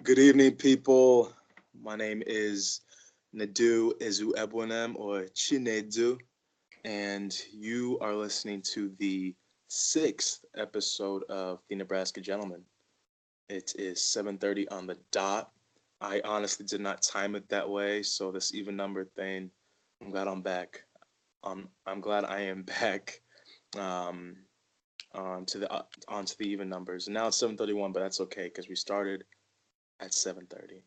Good evening, people. My name is Nedu Ezu Ebwenem or Chinedu, and you are listening to the sixth episode of the Nebraska Gentleman. It is 7:30 on the dot. I honestly did not time it that way, so this even number thing, I'm glad I'm back. I'm glad I am back um, onto the even numbers. And now it's 7:31, but that's okay because we started at 7:30.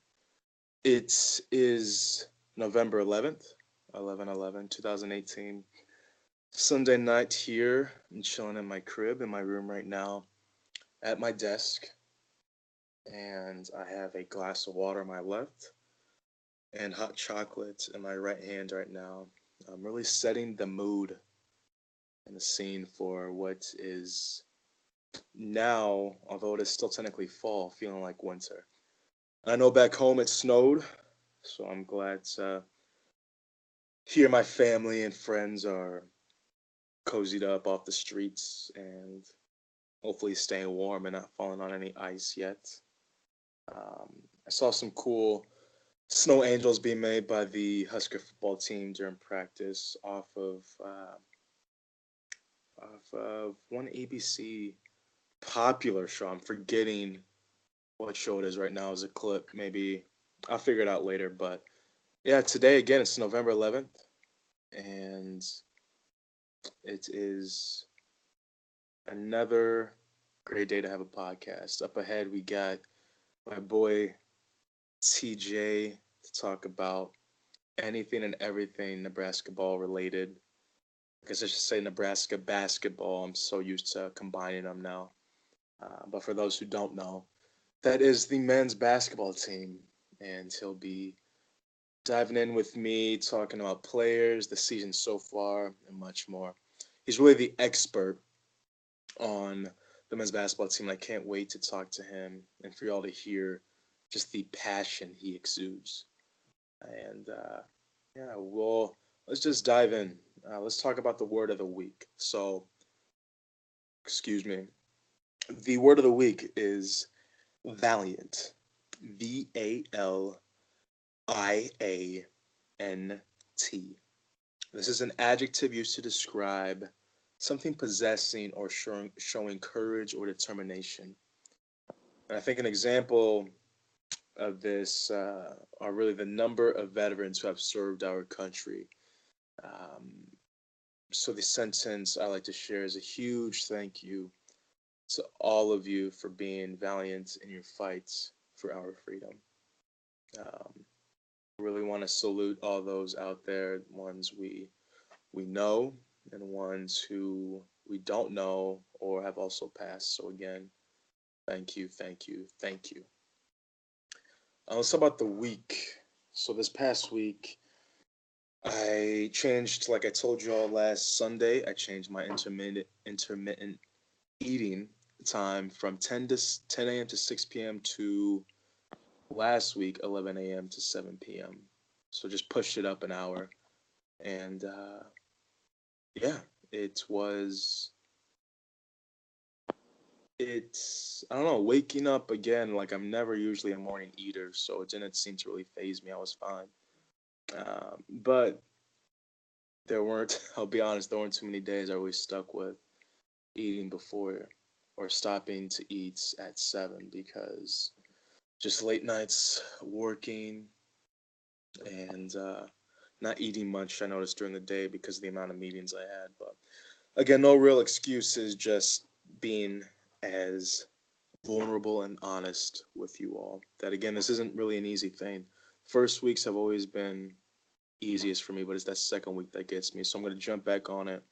It is November 11th, 2018. Sunday night here. I'm chilling in my crib, in my room right now, at my desk. And I have a glass of water on my left and hot chocolate in my right hand right now. I'm really setting the mood and the scene for what is now, although it is still technically fall, feeling like winter. I know back home it snowed, so I'm glad to hear my family and friends are cozied up off the streets and hopefully staying warm and not falling on any ice yet. I saw some cool snow angels being made by the Husker football team during practice off of one ABC popular show. I'm forgetting what show it is right now as a clip. Maybe I'll figure it out later. But yeah, today again it's November 11th, and it is another great day to have a podcast. Up ahead, we got my boy TJ to talk about anything and everything Nebraska ball related. I guess I should say Nebraska basketball. I'm so used to combining them now. But for those who don't know, that is the men's basketball team. And he'll be diving in with me, talking about players, the season so far, and much more. He's really the expert on the men's basketball team. And I can't wait to talk to him and for y'all to hear just the passion he exudes. And yeah, well, let's just dive in. Let's talk about the word of the week. So, excuse me. The word of the week is valiant. Valiant. This is an adjective used to describe something possessing or showing courage or determination. And I think an example of this are really the number of veterans who have served our country. Um, so the sentence I like to share is a huge thank you to all of you for being valiant in your fights for our freedom. Um, really want to salute all those out there, ones we know and ones who we don't know or have also passed. So again, thank you, thank you, thank you. Let's talk about the week. So this past week, I changed, like I told you all last Sunday, I changed my intermittent eating time from 10 a.m. to 6 p.m. to last week 11 a.m. to 7 p.m. So just pushed it up an hour, and yeah, it was it's I don't know, waking up again. Like, I'm never usually a morning eater, so it didn't seem to really phase me. I was fine. But there weren't, I'll be honest, there weren't too many days I was stuck with eating before or stopping to eat at 7 because just late nights working and not eating much, I noticed during the day because of the amount of meetings I had. But again, no real excuses, just being as vulnerable and honest with you all. That again, this isn't really an easy thing. First weeks have always been easiest for me, but it's that second week that gets me. So I'm going to jump back on it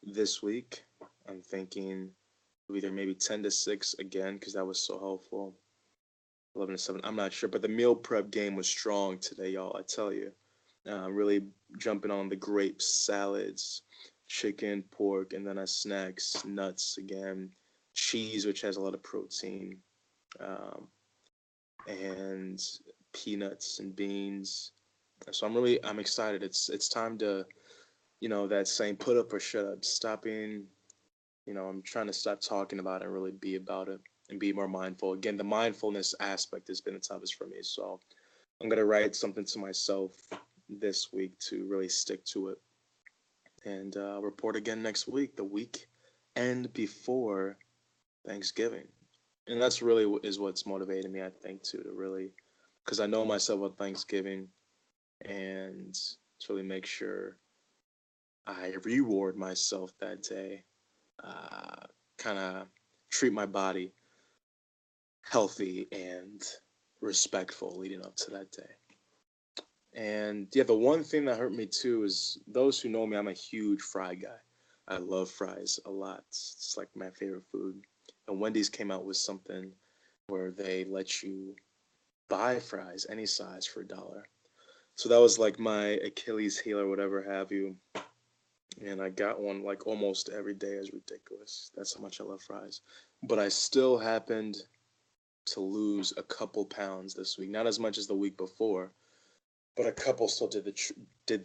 this week. I'm thinking of either maybe 10 to 6 again because that was so helpful. 11 to 7, I'm not sure, but the meal prep game was strong today, y'all. I tell you, really jumping on the grapes, salads, chicken, pork, and then as snacks, nuts again, cheese, which has a lot of protein, um, and peanuts and beans. So I'm excited. It's time to, that saying, put up or shut up. Stopping, I'm trying to stop talking about it and really be about it. and be more mindful. Again, the mindfulness aspect has been the toughest for me. So I'm gonna write something to myself this week to really stick to it, and report again next week, the week and before Thanksgiving. And that's really is what's motivating me, I think, too, to really, because I know myself on Thanksgiving, and to really make sure I reward myself that day, kind of treat my body healthy and respectful leading up to that day. And yeah, the one thing that hurt me too is those who know me, I'm a huge fry guy. I love fries a lot. It's like my favorite food. And Wendy's came out with something where they let you buy fries any size for $1. So that was like my Achilles heel or whatever have you. And I got one like almost every day. Is ridiculous. That's how much I love fries. But I still happened to lose a couple pounds this week. Not as much as the week before, but a couple still did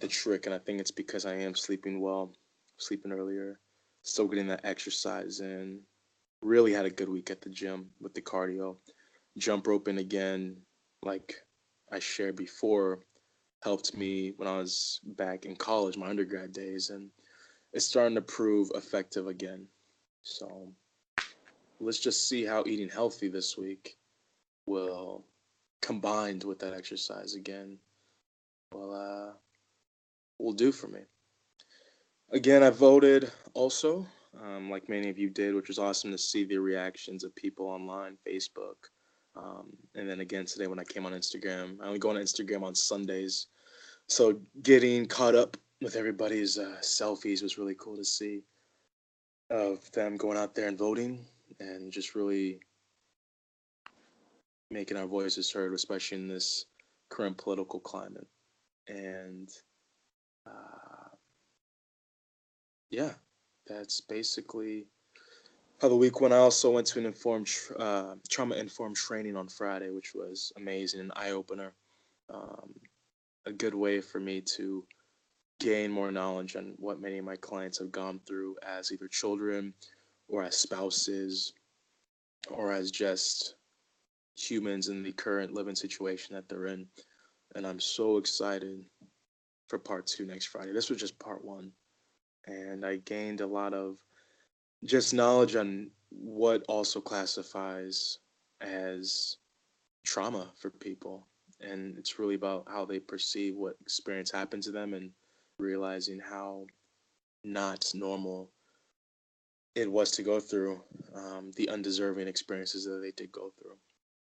the trick. And I think it's because I am sleeping well, sleeping earlier, still getting that exercise in. Really had a good week at the gym with the cardio. Jump roping again, like I shared before, helped me when I was back in college, my undergrad days, and it's starting to prove effective again. So let's just see how eating healthy this week will, combined with that exercise again, will do for me. Again, I voted also, like many of you did, which was awesome to see the reactions of people online, Facebook. And then again today when I came on Instagram, I only go on Instagram on Sundays. So getting caught up with everybody's selfies was really cool to see, of them going out there and voting and just really making our voices heard, especially in this current political climate. And uh, yeah, that's basically how the week went. I also went to an trauma informed training on Friday, which was amazing, an eye opener. Um, a good way for me to gain more knowledge on what many of my clients have gone through as either children or as spouses or as just humans in the current living situation that they're in. And I'm so excited for part two next Friday. This was just part one. And I gained a lot of just knowledge on what also classifies as trauma for people. And it's really about how they perceive what experience happened to them and realizing how not normal it was to go through the undeserving experiences that they did go through.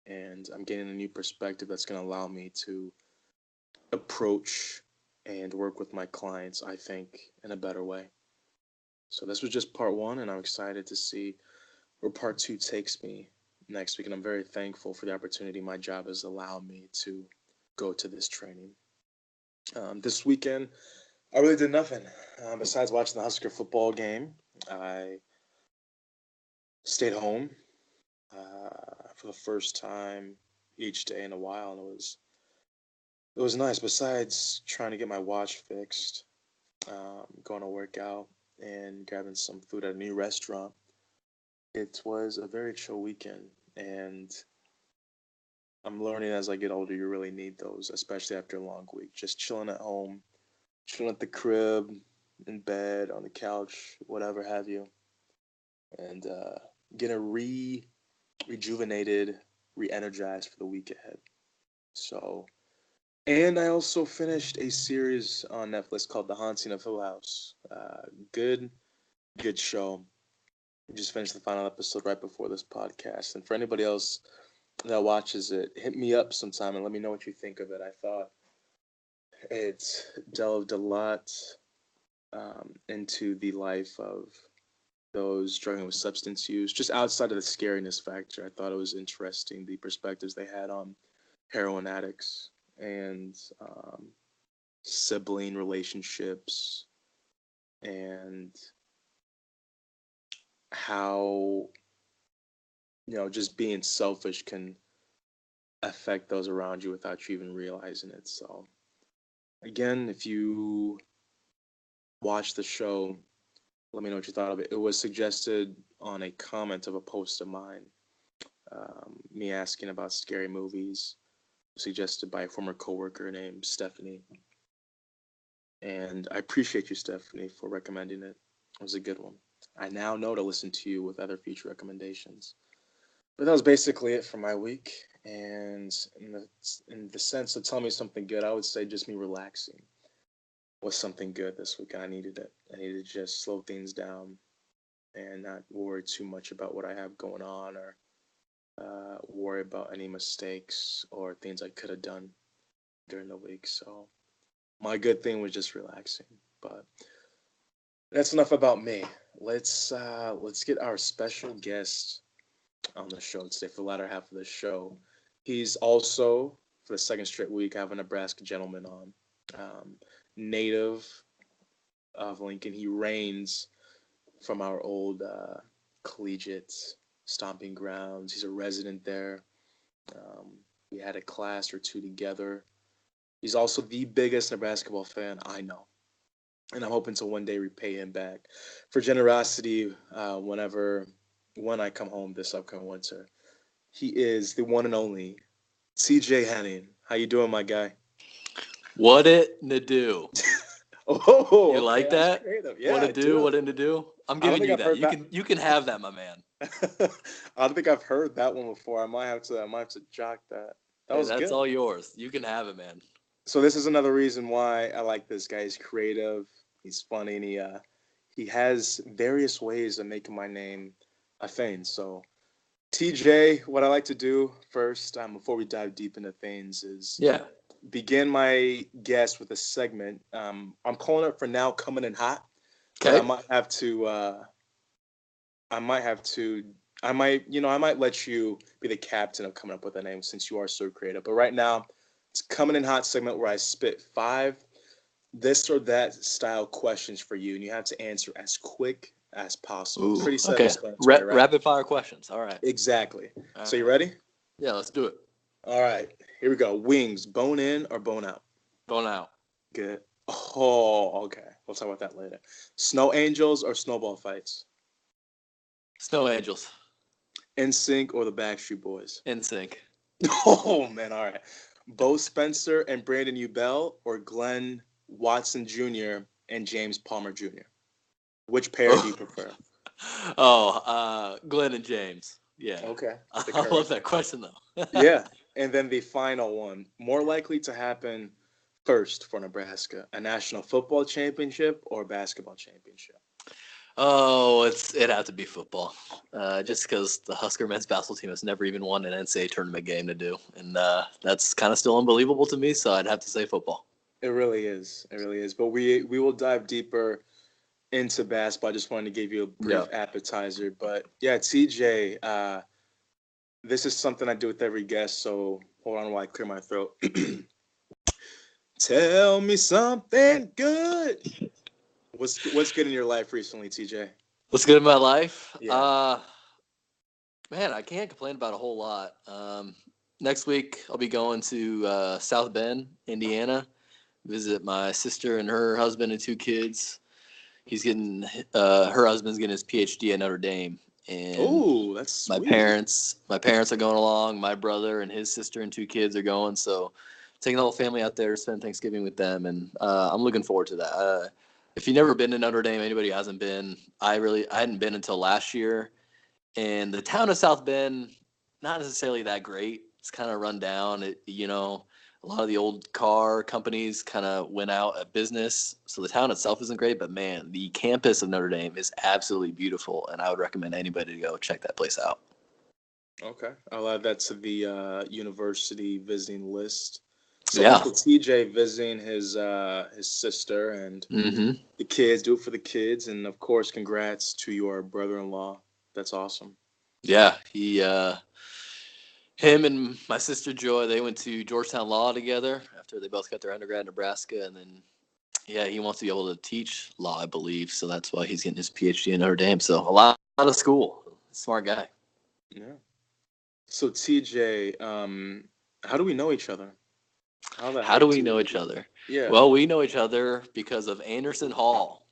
And I'm getting a new perspective that's going to allow me to approach and work with my clients, I think, in a better way. So this was just part one, and I'm excited to see where part two takes me next week. And I'm very thankful for the opportunity my job has allowed me to go to this training. This weekend, I really did nothing besides watching the Husker football game. I stayed home for the first time each day in a while, and it was nice. Besides trying to get my watch fixed, going to work out, and grabbing some food at a new restaurant, it was a very chill weekend. And I'm learning as I get older, you really need those, especially after a long week. Just chilling at home, chilling at the crib, in bed, on the couch, whatever have you, and getting rejuvenated, re-energized for the week ahead. So, and I also finished a series on Netflix called The Haunting of Hill House. Good, good show. We just finished the final episode right before this podcast. And for anybody else that watches it, hit me up sometime and let me know what you think of it. I thought it delved a lot into the life of those struggling with substance use, just outside of the scariness factor. I thought it was interesting the perspectives they had on heroin addicts and sibling relationships and how just being selfish can affect those around you without you even realizing it. So again, if you watch the show, let me know what you thought of it. It was suggested on a comment of a post of mine me asking about scary movies, suggested by a former coworker named Stephanie. And I appreciate you, Stephanie, for recommending it. It was a good one. I now know to listen to you with other future recommendations. But that was basically it for my week. And in the sense of telling me something good, I would say just me relaxing was something good this week. I needed it. I needed to just slow things down and not worry too much about what I have going on or worry about any mistakes or things I could have done during the week. So my good thing was just relaxing. But that's enough about me. Let's get our special guest on the show today for the latter half of the show. He's also, for the second straight week, I have a Nebraska Gentleman on. Native of Lincoln. He reigns from our old collegiate stomping grounds. He's a resident there. We had a class or two together. He's also the biggest Nebrasketball fan I know. And I'm hoping to one day repay him back for generosity when I come home this upcoming winter. He is the one and only TJ Henning. How you doing, my guy? What it Nedu? Oh, You like that? Yeah, what I it do. What it Nedu? I'm I don't giving think you I've that. heard You can have that, my man. I don't think I've heard that one before. I might have to jot that. That Hey, was that's good. all yours. You can have it, man. So this is another reason why I like this guy. He's creative. He's funny, and he has various ways of making my name a thing. So TJ, what I like to do first, before we dive deep into things, is Yeah. begin my guest with a segment. I'm calling it for now, coming in hot. But Okay. I might have to. I might let you be the captain of coming up with a name since you are so creative. But right now, it's coming in hot segment where I spit 5 this or that style questions for you, and you have to answer as quick as possible. Ooh. Pretty Okay. self-explanatory, right? Rapid fire questions. All right. Exactly. All So you right. ready? Yeah, let's do it. All right. Here we go. Wings, bone in or bone out? Going out. Good. Oh, okay. We'll talk about that later. Snow angels or snowball fights? Snow Angels. NSYNC or the Backstreet Boys? In sync. Oh man, all right. Bo Spencer and Brandon Ubell or Glenn Watson Jr. and James Palmer Jr. Which pair do you prefer? Glenn and James. Yeah. Okay. I love that question though. Yeah. And then the final one. More likely to happen first for Nebraska, a national football championship or basketball championship? Oh, it'd have to be football, just because the Husker men's basketball team has never even won an NCAA tournament game to do, and that's kind of still unbelievable to me. So I'd have to say football. It really is. It really is. But we will dive deeper into basketball. I just wanted to give you a brief appetizer. But yeah, TJ, this is something I do with every guest. So hold on while I clear my throat. Tell me something good. What's good in your life recently, TJ? What's good in my life? Yeah. Man, I can't complain about a whole lot. Next week I'll be going to South Bend, Indiana, visit my sister and her husband and 2 kids. He's getting her husband's getting his PhD at Notre Dame, and Oh, that's sweet. my parents are going along. My brother and his sister and 2 kids are going. So taking the whole family out there to spend Thanksgiving with them, and I'm looking forward to that. If you've never been to Notre Dame, anybody who hasn't been, I hadn't been until last year. And the town of South Bend, not necessarily that great. It's kind of run down. A lot of the old car companies kind of went out of business. So the town itself isn't great, but man, the campus of Notre Dame is absolutely beautiful. And I would recommend anybody to go check that place out. Okay. I'll add that to the university visiting list. So Yeah. Uncle TJ visiting his sister and the kids. Do it for the kids, and of course, congrats to your brother-in-law. That's awesome. Yeah, him and my sister Joy, they went to Georgetown Law together after they both got their undergrad in Nebraska, and then he wants to be able to teach law, I believe, so that's why he's getting his PhD in Notre Dame. So a lot of school, smart guy. Yeah. So TJ, how do we know each other? How do we know each other? Yeah. Well, we know each other because of Anderson Hall,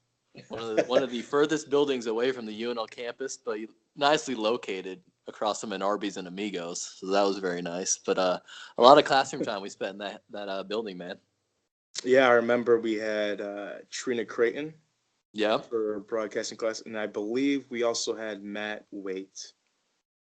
one of the furthest buildings away from the UNL campus, but nicely located across from an Arby's and Amigos, so that was very nice. But a lot of classroom time we spent in that building, man. Yeah, I remember we had Trina Creighton Yeah. for broadcasting class, and I believe we also had Matt Waite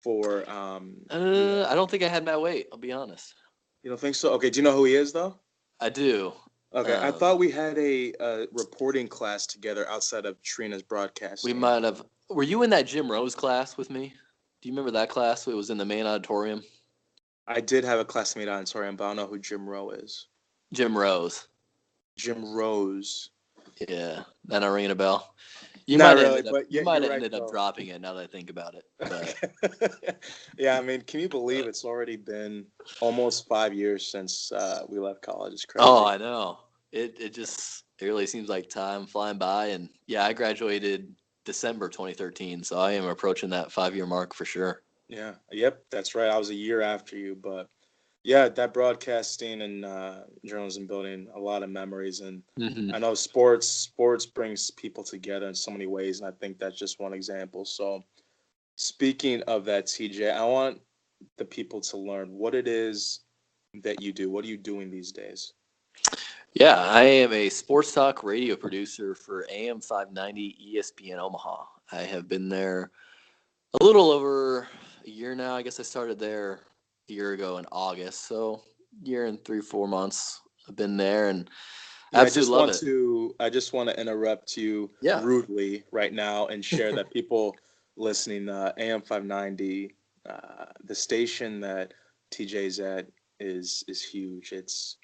for I don't think I had Matt Wait. I'll be honest. You don't think so? Okay, do you know who he is though? I do. Okay, I Um, thought we had a reporting class together outside of Trina's we broadcasting. might have. Were you in that Jim Rose class with me? Do you remember that class? It was in the main auditorium. I did have a classmate on, sorry, but I don't know who Jim Rowe is. Jim Rose. Jim Rose. Yeah, that not ringing a bell. You Not might have really, ended up. but You yeah, might you're have right ended up though. dropping it now that I think about it. But Yeah, I mean, can you believe it's already been almost 5 years since we left college? It's oh, crazy. I know. It really seems like time flying by. And yeah, I graduated December 2013, so I am approaching that 5 year mark for sure. Yeah, yep, that's right. I was a year after you, but yeah, that broadcasting and journalism building a lot of memories, and Hmm. I know sports brings people together in so many ways, and I think that's just one example. So speaking of that, TJ, I want the people to learn what it is that you do. What are you doing these days? Yeah, I am a sports talk radio producer for AM 590 ESPN Omaha. I have been there a little over a year now. I guess I started there a year ago in August. So, year and 3, 4 months I've been there and Yeah, absolutely love it. I just want to interrupt you Yeah. rudely right now and share that people listening AM 590, the station that TJ's at is huge. It's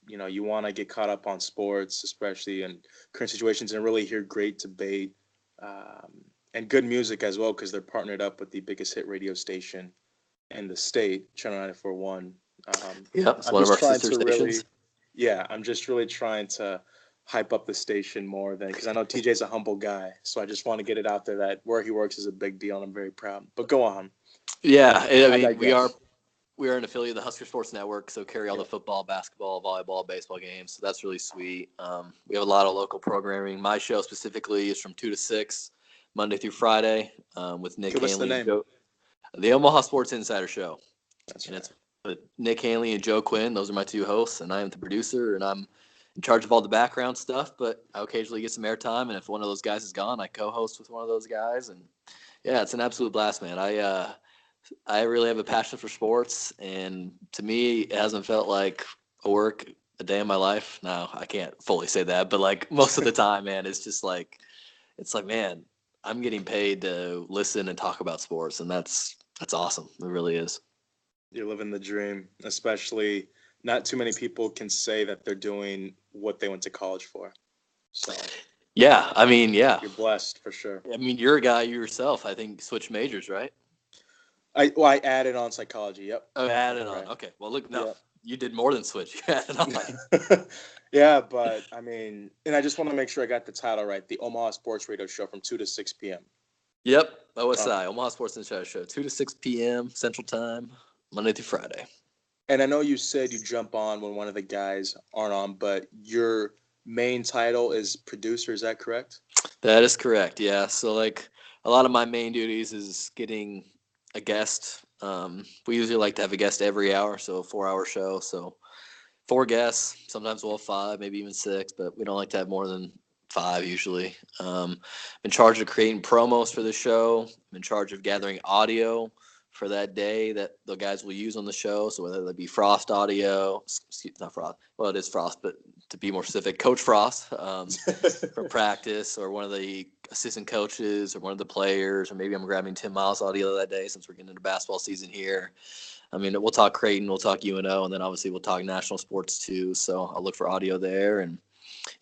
you want to get caught up on sports, especially in current situations, and really hear great debate um, and good music as well, because they're partnered up with the biggest hit radio station in the state, Channel 941. Yeah, it's I'm one of just our trying sister to stations. really, yeah, I'm just really trying to hype up the station more than because I know TJ's a humble guy, so I just want to get it out there that where he works is a big deal, and I'm very proud. But go on, Yeah, I I mean digress. we are an affiliate of the Husker Sports Network, so carry all the Yeah, football, basketball, volleyball, baseball games. So that's really sweet. We have a lot of local programming. My show specifically is from 2 to 6, Monday through Friday, with Nick okay, what's the Hanley and name? Joe. The Omaha Sports Insider Show, That's and right. it's with Nick Hanley and Joe Quinn. Those are my two hosts, and I am the producer, and I'm in charge of all the background stuff. But I occasionally get some airtime, and if one of those guys is gone, I co-host with one of those guys, and yeah, it's an absolute blast, man. I really have a passion for sports, and to me, it hasn't felt like a work a day in my life. Now, I can't fully say that, but like most of the time, man, it's like, man, I'm getting paid to listen and talk about sports, and that's awesome. It really is. You're living the dream, especially not too many people can say that they're doing what they went to college for. So Yeah, I mean, yeah, you're blessed for sure. I mean, you're a guy yourself. I think switch majors, right? I added on psychology. Yep, Oh, added that's on. right. Okay, well, look, no, Yep. you did more than switch. You added on. Yeah, but I mean, and I just want to make sure I got the title right. The Omaha Sports Radio Show from 2 to 6 p.m. Yep, OSI, Okay. Omaha Sports Insider Show, 2 to 6 p.m. Central Time, Monday through Friday. And I know you said you jump on when one of the guys aren't on, but your main title is producer. Is that correct? That is correct. Yeah. So like a lot of my main duties is getting a guest. We usually like to have a guest every hour, so a 4 hour show. So four guests. Sometimes we'll have five, maybe even six, but we don't like to have more than five usually. I'm in charge of creating promos for the show. I'm in charge of gathering audio for that day that the guys will use on the show. So whether that be Frost audio, excuse, not Frost, well it is Frost, but to be more specific, Coach Frost from practice, or one of the assistant coaches, or one of the players, or maybe I'm grabbing Tim Miles audio that day since we're getting into basketball season here. I mean, we'll talk Creighton, we'll talk UNO, and then obviously we'll talk national sports too. So I'll look for audio there, and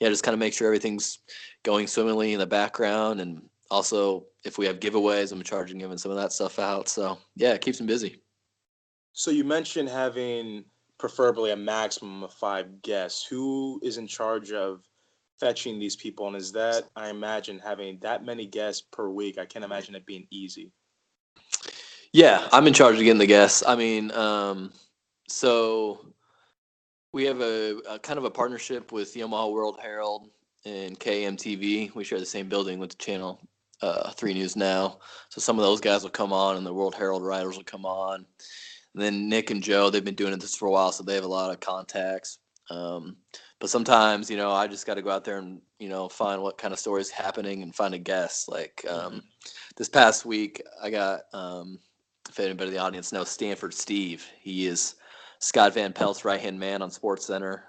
yeah, just kind of make sure everything's going swimmingly in the background. And also, if we have giveaways, I'm in charge of giving some of that stuff out. So yeah, it keeps them busy. So you mentioned having preferably a maximum of five guests. Who is in charge of fetching these people? And is that, I imagine, having that many guests per week? I can't imagine it being easy. Yeah, I'm in charge of getting the guests. I mean, so we have a kind of a partnership with the Omaha World Herald and KMTV. We share the same building with the channel. 3 News Now. So some of those guys will come on, and the World Herald writers will come on. And then Nick and Joe, they've been doing this for a while, so they have a lot of contacts. But sometimes, I just got to go out there and, find what kind of stories happening and find a guest. Like this past week, I got, if anybody in the audience knows Stanford Steve, he is Scott Van Pelt's right-hand man on SportsCenter.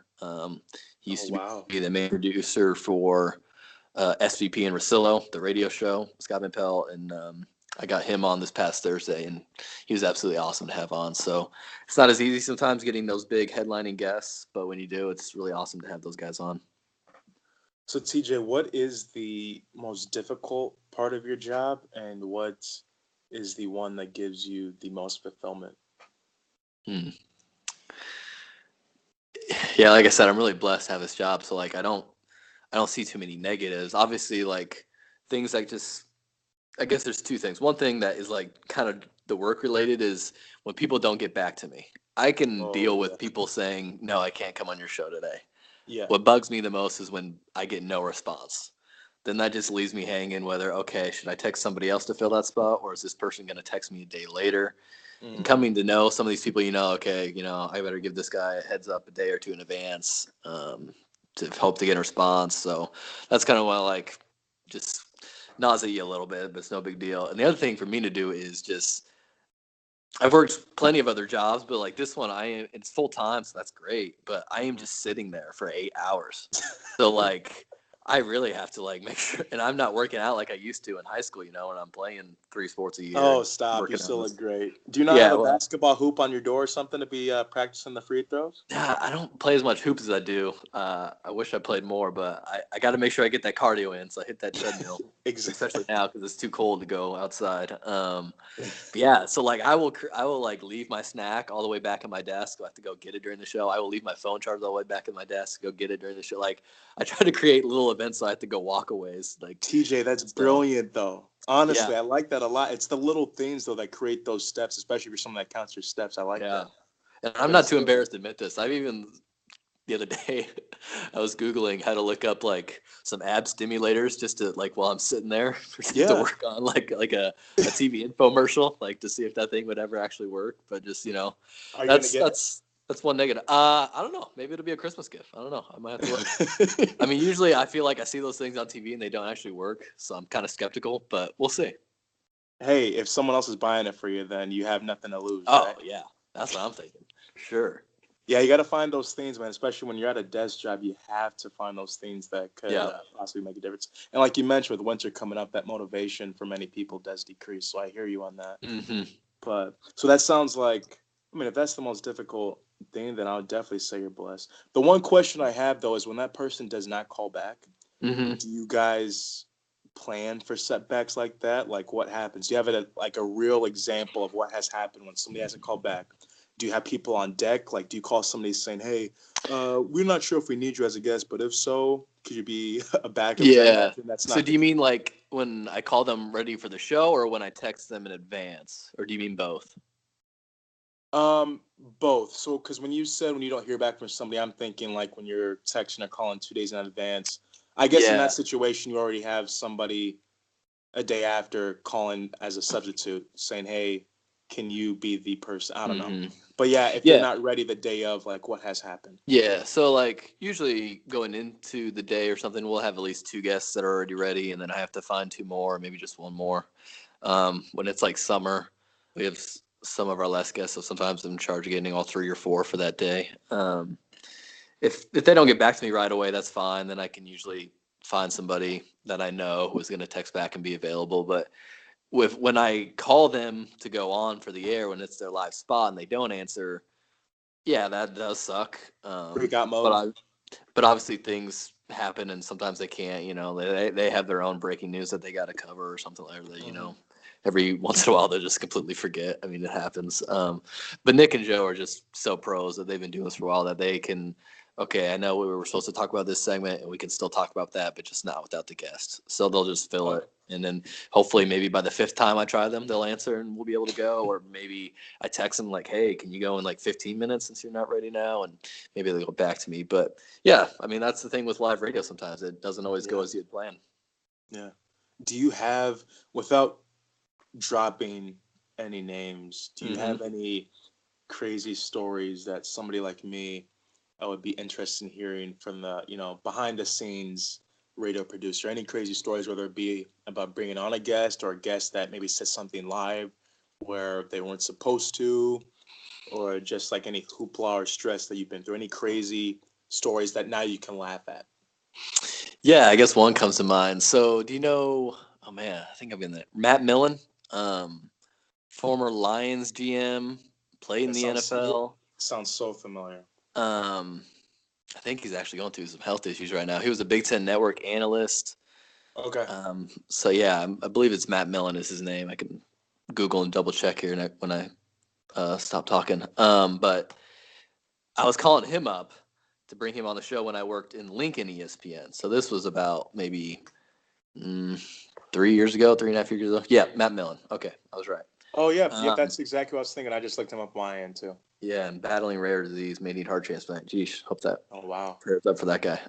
He used to be the main producer for SVP and Rosillo, the radio show, Scott Van Pelt, and I got him on this past Thursday, and he was absolutely awesome to have on. So it's not as easy sometimes getting those big headlining guests, but when you do, it's really awesome to have those guys on. So TJ, what is the most difficult part of your job, and what is the one that gives you the most fulfillment? Yeah, like I said, I'm really blessed to have this job. So like I don't see too many negatives. Obviously, like things like I guess there's two things. One thing that is like kind of the work related is when people don't get back to me. I can deal with people saying, no, I can't come on your show today. Yeah. What bugs me the most is when I get no response. Then that just leaves me hanging whether, okay, should I text somebody else to fill that spot, or is this person going to text me a day later? And coming to know some of these people, okay, I better give this guy a heads up a day or two in advance to hope to get a response. So that's kind of why I like just nausea you a little bit, but it's no big deal. And the other thing for me to do is just, I've worked plenty of other jobs, but like this one, it's full time, so that's great. But I am just sitting there for 8 hours. So like, I really have to like make sure, and I'm not working out like I used to in high school, when I'm playing 3 sports a year. Oh, stop. You still look great. Do you not have a basketball hoop on your door or something to be practicing the free throws? Yeah, I don't play as much hoops as I do. I wish I played more, but I got to make sure I get that cardio in. So I hit that treadmill, especially now because it's too cold to go outside. Yeah, so like I will like leave my snack all the way back at my desk. So I have to go get it during the show. I will leave my phone charged all the way back at my desk to go get it during the show. Like I try to create little events so I have to go walk a ways. Like TJ, that's brilliant though. Honestly, I like that a lot. It's the little things though that create those steps, especially if you're someone that counts your steps. I like that. And I'm not too embarrassed to admit this. I've even the other day I was Googling how to look up like some ab stimulators just to like while I'm sitting there to work on like a TV infomercial, like to see if that thing would ever actually work. But just, that's one negative. I don't know. Maybe it'll be a Christmas gift. I don't know. I might have to look. I mean, usually I feel like I see those things on TV and they don't actually work. So I'm kind of skeptical, but we'll see. Hey, if someone else is buying it for you, then you have nothing to lose. Oh, right? Yeah. That's what I'm thinking. Sure. Yeah, you got to find those things, man. Especially when you're at a desk job, you have to find those things that could possibly make a difference. And like you mentioned, with winter coming up, that motivation for many people does decrease. So I hear you on that. Mm-hmm. But so that sounds like, if that's the most difficult thing, then I would definitely say you're blessed. The one question I have though is when that person does not call back, do you guys plan for setbacks like that? Like what happens? Do you have a real example of what has happened when somebody hasn't called back? Do you have people on deck? Like, do you call somebody saying, hey, we're not sure if we need you as a guest, but if so, could you be a backup? Yeah. So do you mean like when I call them ready for the show or when I text them in advance? Or do you mean both? Both. So, because when you said when you don't hear back from somebody, I'm thinking like when you're texting or calling 2 days in advance. I guess in that situation, you already have somebody a day after calling as a substitute saying, hey, can you be the person? I don't know. But yeah, if they're not ready the day of, like what has happened? Yeah. So like usually going into the day or something, we'll have at least 2 guests that are already ready. And then I have to find 2 more, maybe just 1 more. When it's like summer, we have some of our last guests. So sometimes I'm in charge of getting all 3 or 4 for that day. If they don't get back to me right away, that's fine. Then I can usually find somebody that I know who's going to text back and be available. But when I call them to go on for the air when it's their live spot and they don't answer, that does suck. Breakout mode. But obviously things happen and sometimes they can't. They have their own breaking news that they got to cover or something like that. Every once in a while they'll just completely forget. I mean, it happens. But Nick and Joe are just so pros that they've been doing this for a while that they can. Okay, I know we were supposed to talk about this segment, and we can still talk about that, but just not without the guest. So they'll just fill it, and then hopefully maybe by the 5th time I try them, they'll answer, and we'll be able to go. Or maybe I text them like, "Hey, can you go in like 15 minutes since you're not ready now?" And maybe they'll go back to me. But yeah, I mean that's the thing with live radio. Sometimes it doesn't always go as you'd planned. Yeah. do you have, without dropping any names, do you Mm-hmm. have any crazy stories that somebody like me would be interested in hearing from the, behind the scenes radio producer? Any crazy stories, whether it be about bringing on a guest or a guest that maybe said something live where they weren't supposed to, or just like any hoopla or stress that you've been through? Any crazy stories that now you can laugh at? Yeah, I guess one comes to mind. So, do you know? Oh man, I think I've been there. Matt Millen, um, former Lions GM, played in That the sounds so familiar. NFL. I think he's actually going through some health issues right now. He was a Big Ten Network analyst. Okay. So yeah, I believe it's Matt Millen is his name. I can Google and double check here when I stop talking. But I was calling him up to bring him on the show when I worked in Lincoln ESPN. So this was about maybe 3 years ago, 3.5 years ago. Yeah, Matt Millen. Okay, I was right. Oh, yep. Um, That's exactly what I was thinking. I just looked him up on my end too. yeah, and battling rare disease, may need heart transplant. Geesh, hope that Oh, wow. prayers up for that guy.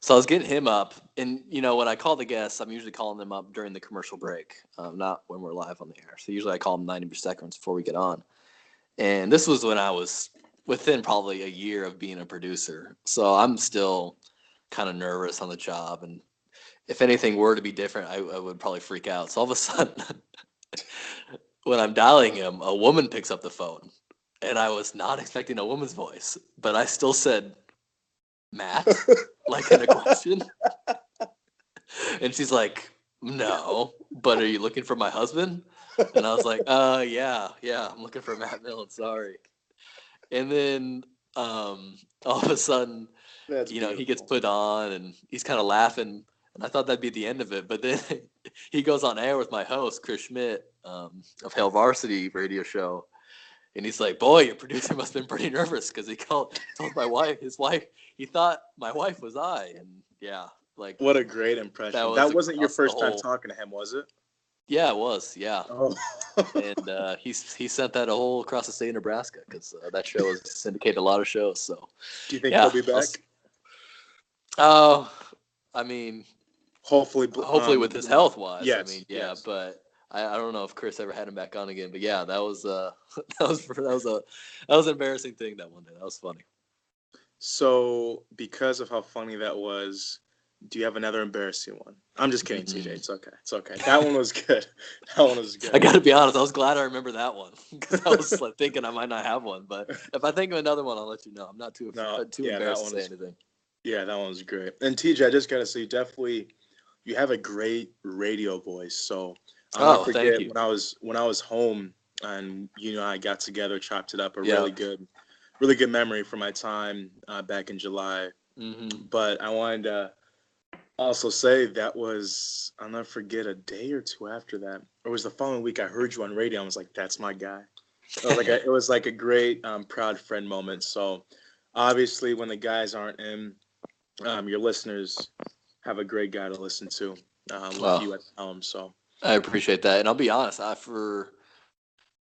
So I was getting him up, and when I call the guests, I'm usually calling them up during the commercial break, not when we're live on the air. So usually I call them 90 seconds before we get on. And this was when I was within probably a year of being a producer, so I'm still kind of nervous on the job. And if anything were to be different, I would probably freak out. So all of a sudden, when I'm dialing him, a woman picks up the phone, and I was not expecting a woman's voice, but I still said Matt, like in a question. And she's like, "No, but are you looking for my husband?" And I was like, yeah, I'm looking for Matt Millen, sorry." And then all of a sudden, That's he gets beautiful. put on and he's kind of laughing. And I thought that'd be the end of it. But then he goes on air with my host, Chris Schmidt, of Hail Varsity radio show. And he's like, "Boy, your producer must have been pretty nervous because told his wife, he thought my wife was I." And yeah, like What a great that impression. was That wasn't your across the first time whole. talking to him, was it? Yeah, it was. Yeah. Oh. And he sent that whole across the state of Nebraska because that show has syndicated a lot of shows. So Do you think he'll yeah, be back? oh, I mean, Hopefully, hopefully with his health wise, I yes, mean, yeah, yes. but I don't know if Chris ever had him back on again. But yeah, that was that was an embarrassing thing that one day. That was funny. So, because of how funny that was, do you have another embarrassing one? I'm just kidding, TJ. Mm. It's okay. It's okay. That one was good. That one was I good. got to be honest, I was glad I remember that one because I was like thinking I might not have one. But if I think of another one, I'll let you know. I'm not No, too yeah, that embarrassed to one say was anything. yeah, that one was great. And TJ, I just gotta say, you have a great radio voice. So I'll never Oh, thank forget you. when I was home and I got together, chopped it up. A Yeah. really good memory from my time back in July. Mm-hmm. But I wanted to also say that was, I'll never forget, a day or two after that, or it was the following week. I heard you on radio. I was like, "That's my guy." It was like a great proud friend moment. So obviously, when the guys aren't in, your listeners have a great guy to listen to with Well, you at the helm. So I appreciate that, and I'll be honest. For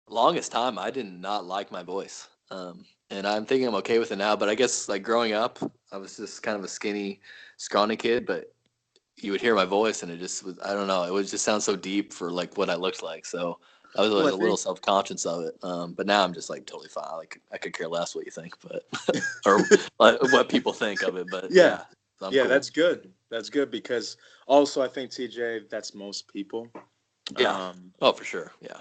longest time, I did not like my voice, and I'm thinking I'm okay with it now. But I guess like growing up, I was just kind of a skinny, scrawny kid. But you would hear my voice, and it just was. I don't know. It would just sound so deep for like what I looked like. So I was well, like I a little think self conscious of it. But now I'm just like totally fine. Like I could care less what you think, but or what people think of it. But yeah, yeah, so I'm yeah, cool. that's good. That's good because also I think TJ, that's most people. Yeah. Um, Oh, for sure. Yeah.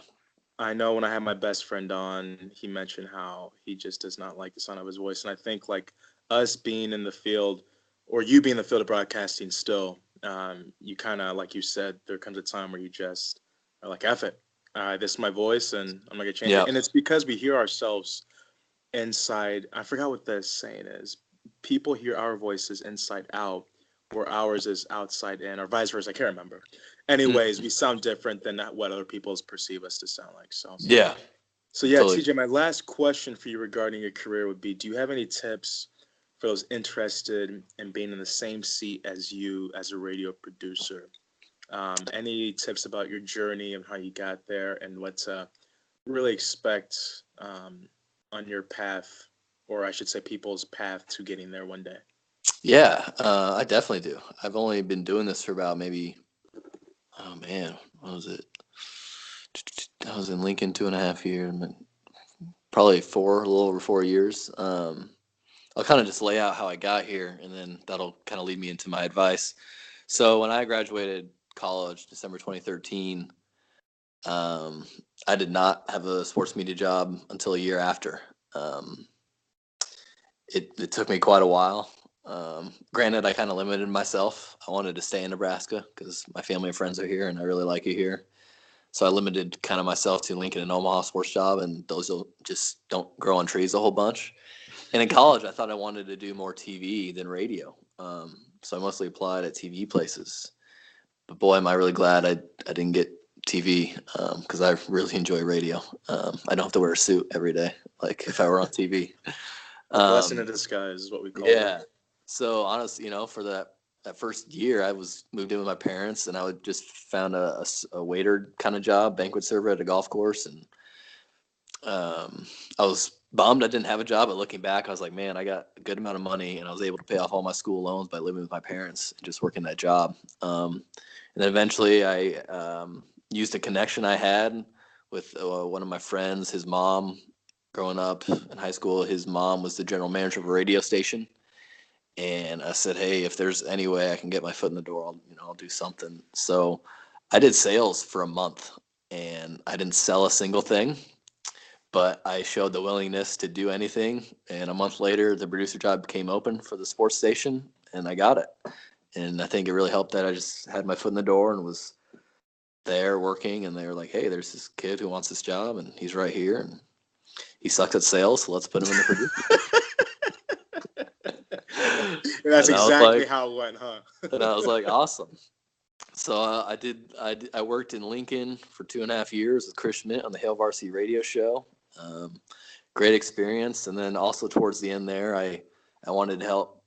I know when I had my best friend on, he mentioned how he just does not like the sound of his voice. And I think like us being in the field, or you being in the field of broadcasting still, you kind of, like you said, there comes a time where you just are like, F it. This is my voice and I'm not going to change it. Yeah. And it's because we hear ourselves inside. I forgot what the saying is. People hear our voices inside out, where ours is outside in, or vice versa. I can't remember. Anyways, we sound different than what other people perceive us to sound like. Yeah. So yeah, Totally. TJ, my last question for you regarding your career would be: do you have any tips for those interested in being in the same seat as you as a radio producer? Any tips about your journey and how you got there, and what to really expect on your path, or I should say, people's path to getting there one day? Yeah, I definitely do. I've only been doing this for about maybe Oh man, what was it? I was in Lincoln 2.5 years, probably a little over 4 years. I'll kind of just lay out how I got here, and then that'll kind of lead me into my advice. So when I graduated college, December 2013, um, I did not have a sports media job until a year after. Um, it took me quite a while. Granted, I kind of limited myself. I wanted to stay in Nebraska because my family and friends are here, and I really like it here. So I limited kind of myself to Lincoln and Omaha sports job, and those just don't grow on trees a whole bunch. And in college, I thought I wanted to do more TV than radio. So I mostly applied at TV places. But boy, am I really glad I didn't get TV because I really enjoy radio. I don't have to wear a suit every day like if I were on TV. A blessing in Um, disguise is what we call it. yeah. So honestly, for that first year, I was moved in with my parents, and I would just found a waiter kind of job, banquet server at a golf course, and I was bummed I didn't have a job. But looking back, I was like, man, I got a good amount of money, and I was able to pay off all my school loans by living with my parents and just working that job. And then eventually, I used a connection I had with one of my friends. His mom, growing up in high school, his mom was the general manager of a radio station. And I said, hey, if there's any way I can get my foot in the door, I'll do something. So I did sales for a month, and I didn't sell a single thing, but I showed the willingness to do anything. And a month later, the producer job came open for the sports station, and I got it. And I think it really helped that I just had my foot in the door and was there working. And they were like, hey, there's this kid who wants this job, and he's right here, and he sucks at sales, so let's put him in the producer. That's And I was exactly like, how it went, huh? and I was like, awesome. So I worked in Lincoln for 2.5 years with Chris Schmidt on the Hail Varsity Radio Show. Um, Great experience. And then also towards the end there, I wanted to help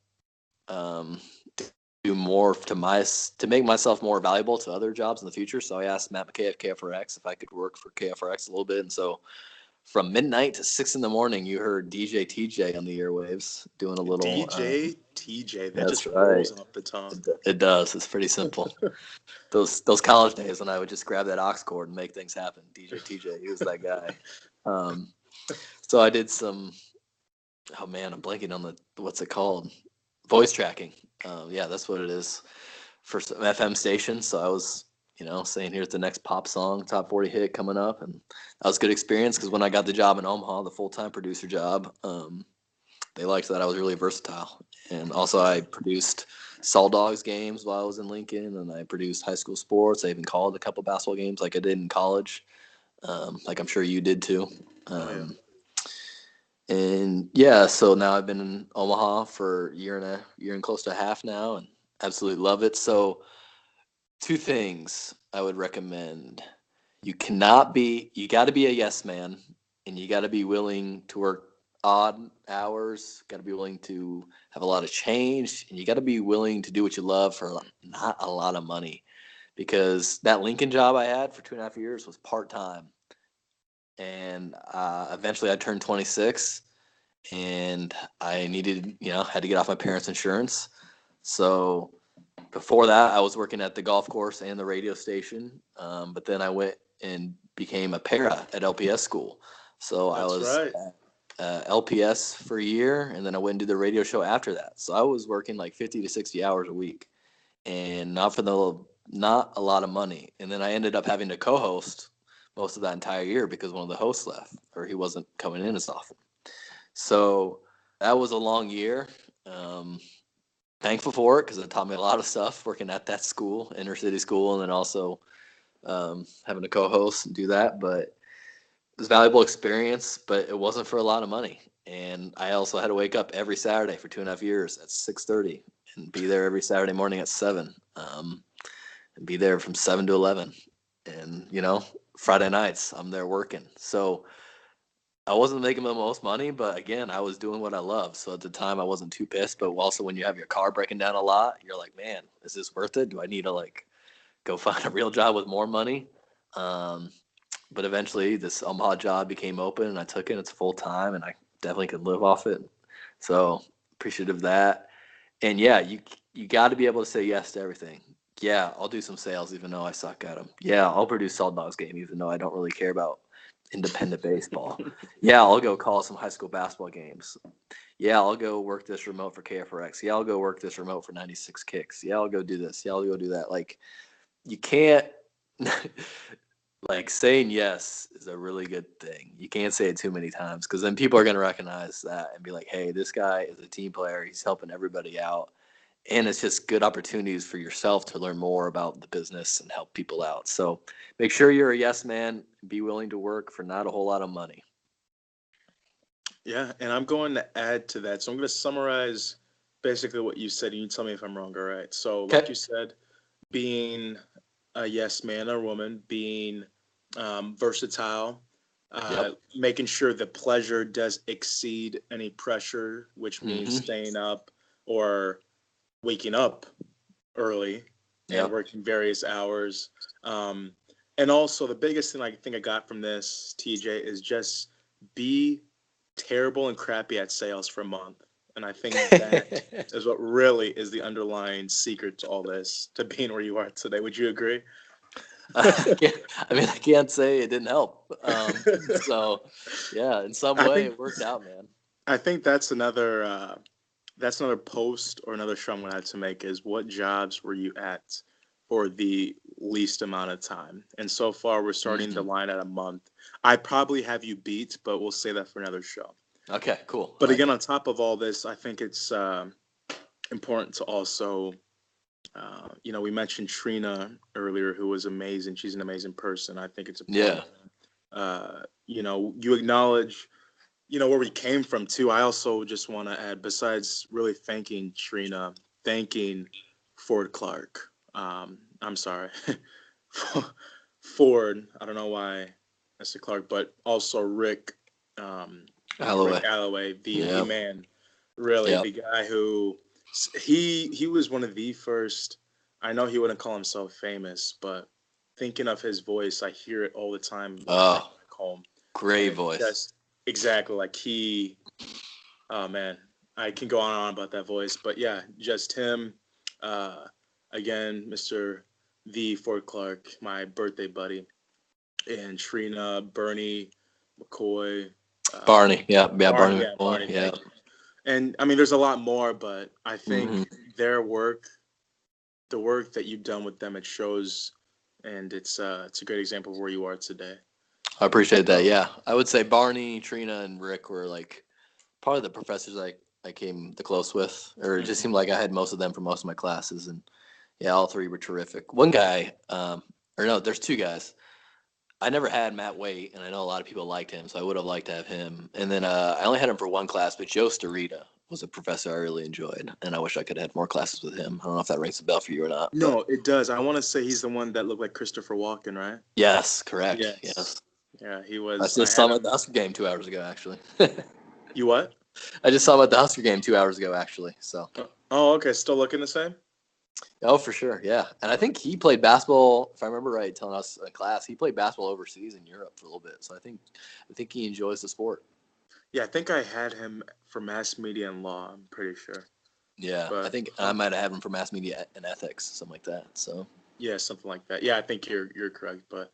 um, do more to make myself more valuable to other jobs in the future. So I asked Matt McKay at KFRX if I could work for KFRX a little bit. And so from midnight to 6 in the morning, you heard DJ TJ on the airwaves doing a little. DJ TJ, that That's just right. rolls off the tongue. It does. It's pretty simple. Those college days when I would just grab that aux cord and make things happen. DJ TJ, he was that guy. Um, so I did some. Oh man, I'm blanking on what's it called? Voice tracking. Yeah, that's what it is for some FM stations. So I was, saying here's the next pop song, top 40 hit coming up, and that was a good experience because when I got the job in Omaha, the full-time producer job, they liked that I was really versatile. And also I produced Sol Dogs games while I was in Lincoln, and I produced high school sports. I even called a couple basketball games like I did in college, like I'm sure you did too. Oh, yeah. And yeah, so now I've been in Omaha for a year and close to a half now, and absolutely love it. So two things I would recommend. You got to be a yes man, and you got to be willing to work odd hours, got to be willing to have a lot of change, and you got to be willing to do what you love for not a lot of money. Because that Lincoln job I had for 2.5 years was part time. And eventually I turned 26 and I needed, had to get off my parents' insurance. So before that, I was working at the golf course and the radio station. But then I went and became a para at LPS school. So I That's was right. at LPS for a year, and then I went and did the radio show after that. So I was working like 50 to 60 hours a week, and not a lot of money. And then I ended up having to co-host most of that entire year because one of the hosts left or he wasn't coming in as often. So that was a long year. Um, Thankful for it because it taught me a lot of stuff working at that school, inner city school, and then also having to co-host and do that. But it was a valuable experience, but it wasn't for a lot of money. And I also had to wake up every Saturday for 2.5 years at 6:30 and be there every Saturday morning at 7, and be there from 7 to 11. And Friday nights I'm there working. So I wasn't making the most money, but again, I was doing what I love. So at the time, I wasn't too pissed. But also, when you have your car breaking down a lot, you're like, man, is this worth it? Do I need to go find a real job with more money? Um, but eventually, this Omaha job became open, and I took it. It's full time, and I definitely could live off it. So appreciative of that. And yeah, you got to be able to say yes to everything. Yeah, I'll do some sales even though I suck at them. Yeah, I'll produce Salt Dogs game even though I don't really care about independent baseball. Yeah, I'll go call some high school basketball games. Yeah, I'll go work this remote for KFRX. Yeah, I'll go work this remote for 96 Kicks. Yeah, I'll go do this. Yeah, I'll go do that. Like, you can't, like, saying yes is a really good thing. You can't say it too many times because then people are going to recognize that and be like, hey, this guy is a team player. He's helping everybody out. And it's just good opportunities for yourself to learn more about the business and help people out. So make sure you're a yes man. Be willing to work for not a whole lot of money. Yeah, and I'm going to add to that. So I'm going to summarize basically what you said, and you tell me if I'm wrong. All right. So, like Okay. you said, being a yes man or woman, being versatile, Yep. making sure the pleasure does exceed any pressure, which means Mm-hmm. staying up or waking up early and Yep. working various hours. Um, and also, the biggest thing I think I got from this, TJ, is just be terrible and crappy at sales for a month. And I think that is what really is the underlying secret to all this, to being where you are today. Would you agree? I can't say it didn't help. So, yeah, in some I way think it worked out, man. I think that's another post or another show I'm gonna have to make is what jobs were you at for the least amount of time? And so far we're starting the Mm-hmm. line at a month. I probably have you beat, but we'll say that for another show. Okay, cool. I But like again, it. on top of all this, I think it's important to also, we mentioned Trina earlier, who was amazing. She's an amazing person. I think it's important. Yeah. You acknowledge, where we came from too. I also just want to add, besides really thanking Trina, thanking Ford Clark. I'm sorry, Ford. I don't know why I said Clark, but also Rick. Rick Alloway. Alloway, the Yep. man, really Yep. the guy who he was one of the first. I know he wouldn't call himself famous, but thinking of his voice, I hear it all the time when I bring Oh, it back home, great and voice. just exactly like he. Oh man, I can go on and on about that voice, but yeah, just him. Uh, Again, Mister the Ford Clark, my birthday buddy, and Trina, Bernie, McCoy, Barney. Yeah. Yeah. Barney, Barney yeah, McCoy. Barney, Yeah. thank you. And I mean, there's a lot more, but I Mm-hmm. think their work, the work that you've done with them, it shows, and it's a great example of where you are today. I appreciate that. So Yeah. I would say Barney, Trina, and Rick were like probably the professors I came the close with, or it just mhm. seemed like I had most of them for most of my classes, and yeah, all three were terrific. One guy, or no, there's two guys. I never had Matt Waite, and I know a lot of people liked him, so I would have liked to have him. And then I only had him for one class, but Joe Starita was a professor I really enjoyed, and I wish I could have had more classes with him. I don't know if that rings a bell for you or not, but No, it does. I want to say he's the one that looked like Christopher Walken, right? yes, correct. Yes. Yes, Yeah, he I was. I just saw had him at him. the Husker game 2 hours ago, actually. You what? I just saw him at the Husker game 2 hours ago, actually. So. Oh, okay. Still looking the same. Oh, for sure, yeah. And I Uh, think he played basketball. If I remember right, telling us in class, he played basketball overseas in Europe for a little bit. So I think he enjoys the sport. yeah, I think I had him for mass media and law. I'm pretty sure, Yeah, I but think I might have had him for mass media and ethics, something like that. So yeah, something like that. Yeah, I think you're correct. But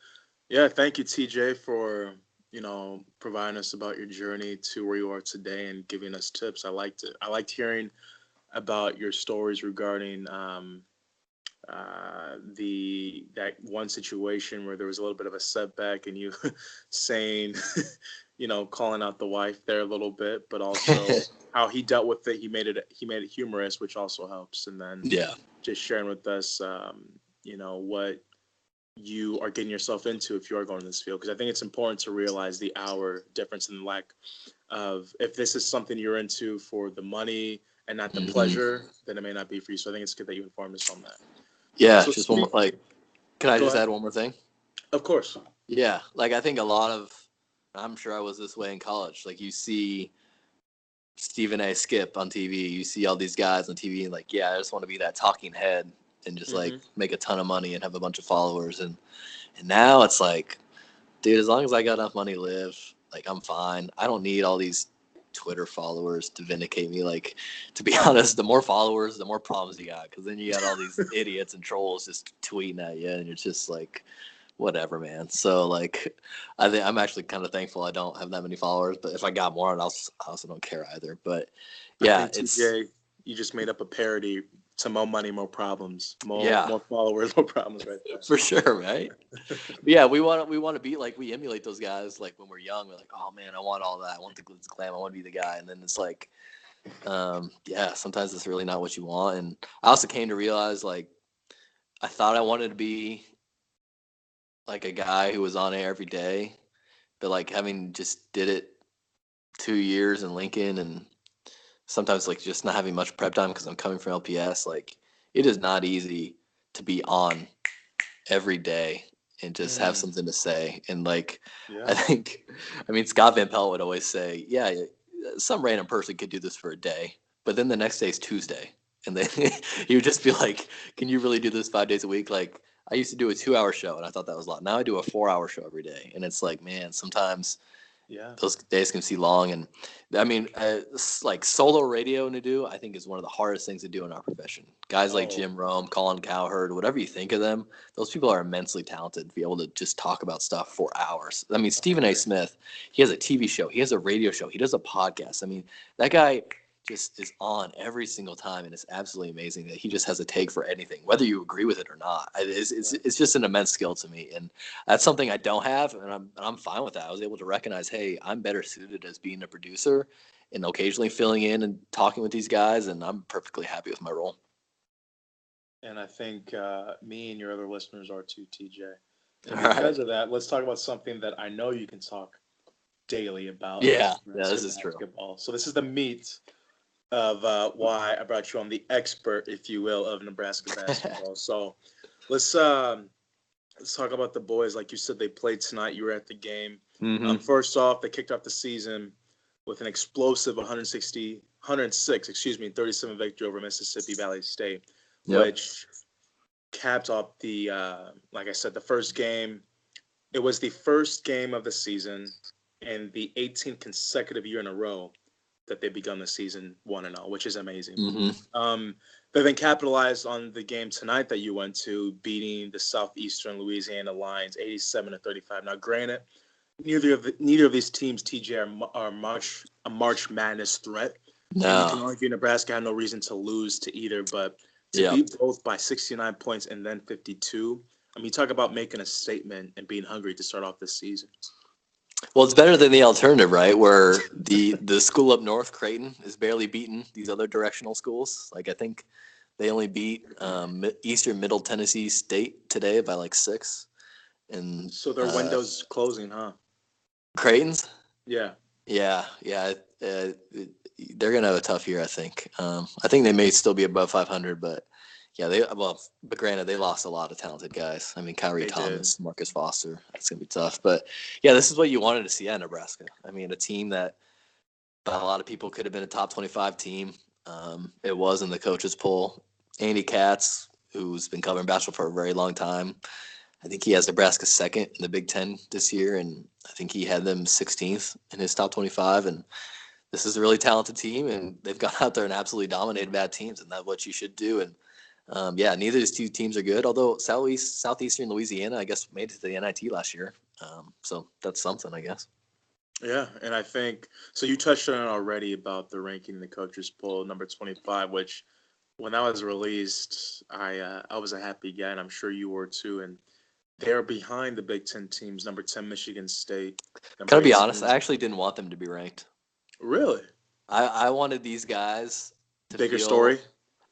yeah, thank you, TJ, for providing us about your journey to where you are today and giving us tips. I liked it. I liked hearing about your stories regarding the that one situation where there was a little bit of a setback and you saying, calling out the wife there a little bit, but also how he dealt with it. He made it humorous, which also helps. And then yeah, just sharing with us, what you are getting yourself into if you are going to this field. Because I think it's important to realize the hour difference and lack of if this is something you're into for the money and not the hmm pleasure, then it may not be for you. So I think it's good that you informed us on that. yeah. So Just one more. Like, can I go just ahead. add one more thing? Of course. Yeah, like I think a lot of. I'm sure I was this way in college. Like you see Stephen A. Skip on TV. You see all these guys on TV, and like, yeah, I just want to be that talking head and just like Hmm. make a ton of money and have a bunch of followers. And now it's like, dude, as long as I got enough money to live, like I'm fine. I don't need all these Twitter followers to vindicate me. Like, to be honest, the more followers, the more problems you got, because then you got all these idiots and trolls just tweeting at you, and it's just like, whatever, man. So like, I think I'm actually kind of thankful I don't have that many followers. But if I got more, I also don't care either. But I yeah, think it's TJ, you just made up a parody to more money, more problems, yeah. more followers, more problems, right there. For sure, right? But yeah, we want to be like, we emulate those guys. Like when we're young, we're like, oh man, I want all that. I want the glitz and glam. I want to be the guy. And then it's like, yeah, sometimes it's really not what you want. And I also came to realize, like, I thought I wanted to be like a guy who was on air every day, but like having just did it 2 years in Lincoln, and sometimes like just not having much prep time because I'm coming from LPS, like it is not easy to be on every day and just have Mm, something to say. And like, I yeah. think, I mean, Scott Van Pelt would always say, yeah, some random person could do this for a day, but then the next day is Tuesday. And then he would just be like, can you really do this 5 days a week? Like, I used to do a 2 hour show and I thought that was a lot. Now I do a 4 hour show every day. And it's like, man, sometimes Yeah. those days can seem long. And I mean, like solo radio, Nedu, I think is one of the hardest things to do in our profession. Guys like Oh, Jim Rome, Colin Cowherd, whatever you think of them, those people are immensely talented to be able to just talk about stuff for hours. I mean, I Stephen A. agree. Smith, he has a TV show, he has a radio show, he does a podcast. I mean, that guy just is on every single time, and it's absolutely amazing that he just has a take for anything, whether you agree with it or not. Yeah. It's just an immense skill to me, and that's something I don't have, and I'm fine with that. I was able to recognize, hey, I'm better suited as being a producer, and occasionally filling in and talking with these guys, and I'm perfectly happy with my role. And I think me and your other listeners are too, TJ. All And right. because of that, let's talk about something that I know you can talk daily about, and Yeah, that's yeah, Nebraska this is true. basketball. So this is the meat of why I brought you on, the expert, if you will, of Nebraska basketball. So let's um, let's talk about the boys. Like you said, they played tonight. You were at the game. Mm-hmm. First off, they kicked off the season with an explosive 106, 37 victory over Mississippi Valley State, Yep. which capped off the, like I said, the first game. It was the first game of the season and the 18th consecutive year in a row that they begun the season 1-0, which is amazing. Mm-hmm. Um, they then capitalized on the game tonight that you went to, beating the Southeastern Louisiana Lions 87-35. Now, granted, neither of these teams, TJ, are much a March Madness threat, and you No. can argue Nebraska had no reason to lose to either, but to Yep. beat both by 69 points and then 52. I mean, talk about making a statement and being hungry to start off this season. Well, it's better than the alternative, right? Where the school up north, Creighton, is barely beating these other directional schools. Like I think they only beat Eastern Middle Tennessee State today by like 6. And So their window's closing, huh? Creighton's, Yeah, yeah, yeah, they're gonna have a tough year. I think they may still be above 500, but yeah, but granted, they lost a lot of talented guys. I mean, Kyrie they did. Thomas, Marcus Foster, that's gonna be tough. But yeah, this is what you wanted to see at Nebraska. I mean, a team that by a lot of people could have been a top 25 team. It was in the coaches poll. Andy Katz, who's been covering basketball for a very long time, I think he has Nebraska second in the Big Ten this year, and I think he had them 16th in his top 25. And this is a really talented team, and they've gone out there and absolutely dominated bad teams, and that's what you should do. And yeah, neither of these two teams are good. Although Southeastern Louisiana, I guess, made it to the NIT last year, so that's something, I guess. Yeah, and I think so. You touched on it already about the ranking in the coaches poll, number 25, which when that was released, I was a happy guy, and I'm sure you were too. And they're behind the Big Ten teams, number 10 Michigan State, Can number I be honest? 18. I actually didn't want them to be ranked. Really? I wanted these guys to Bigger feel. story?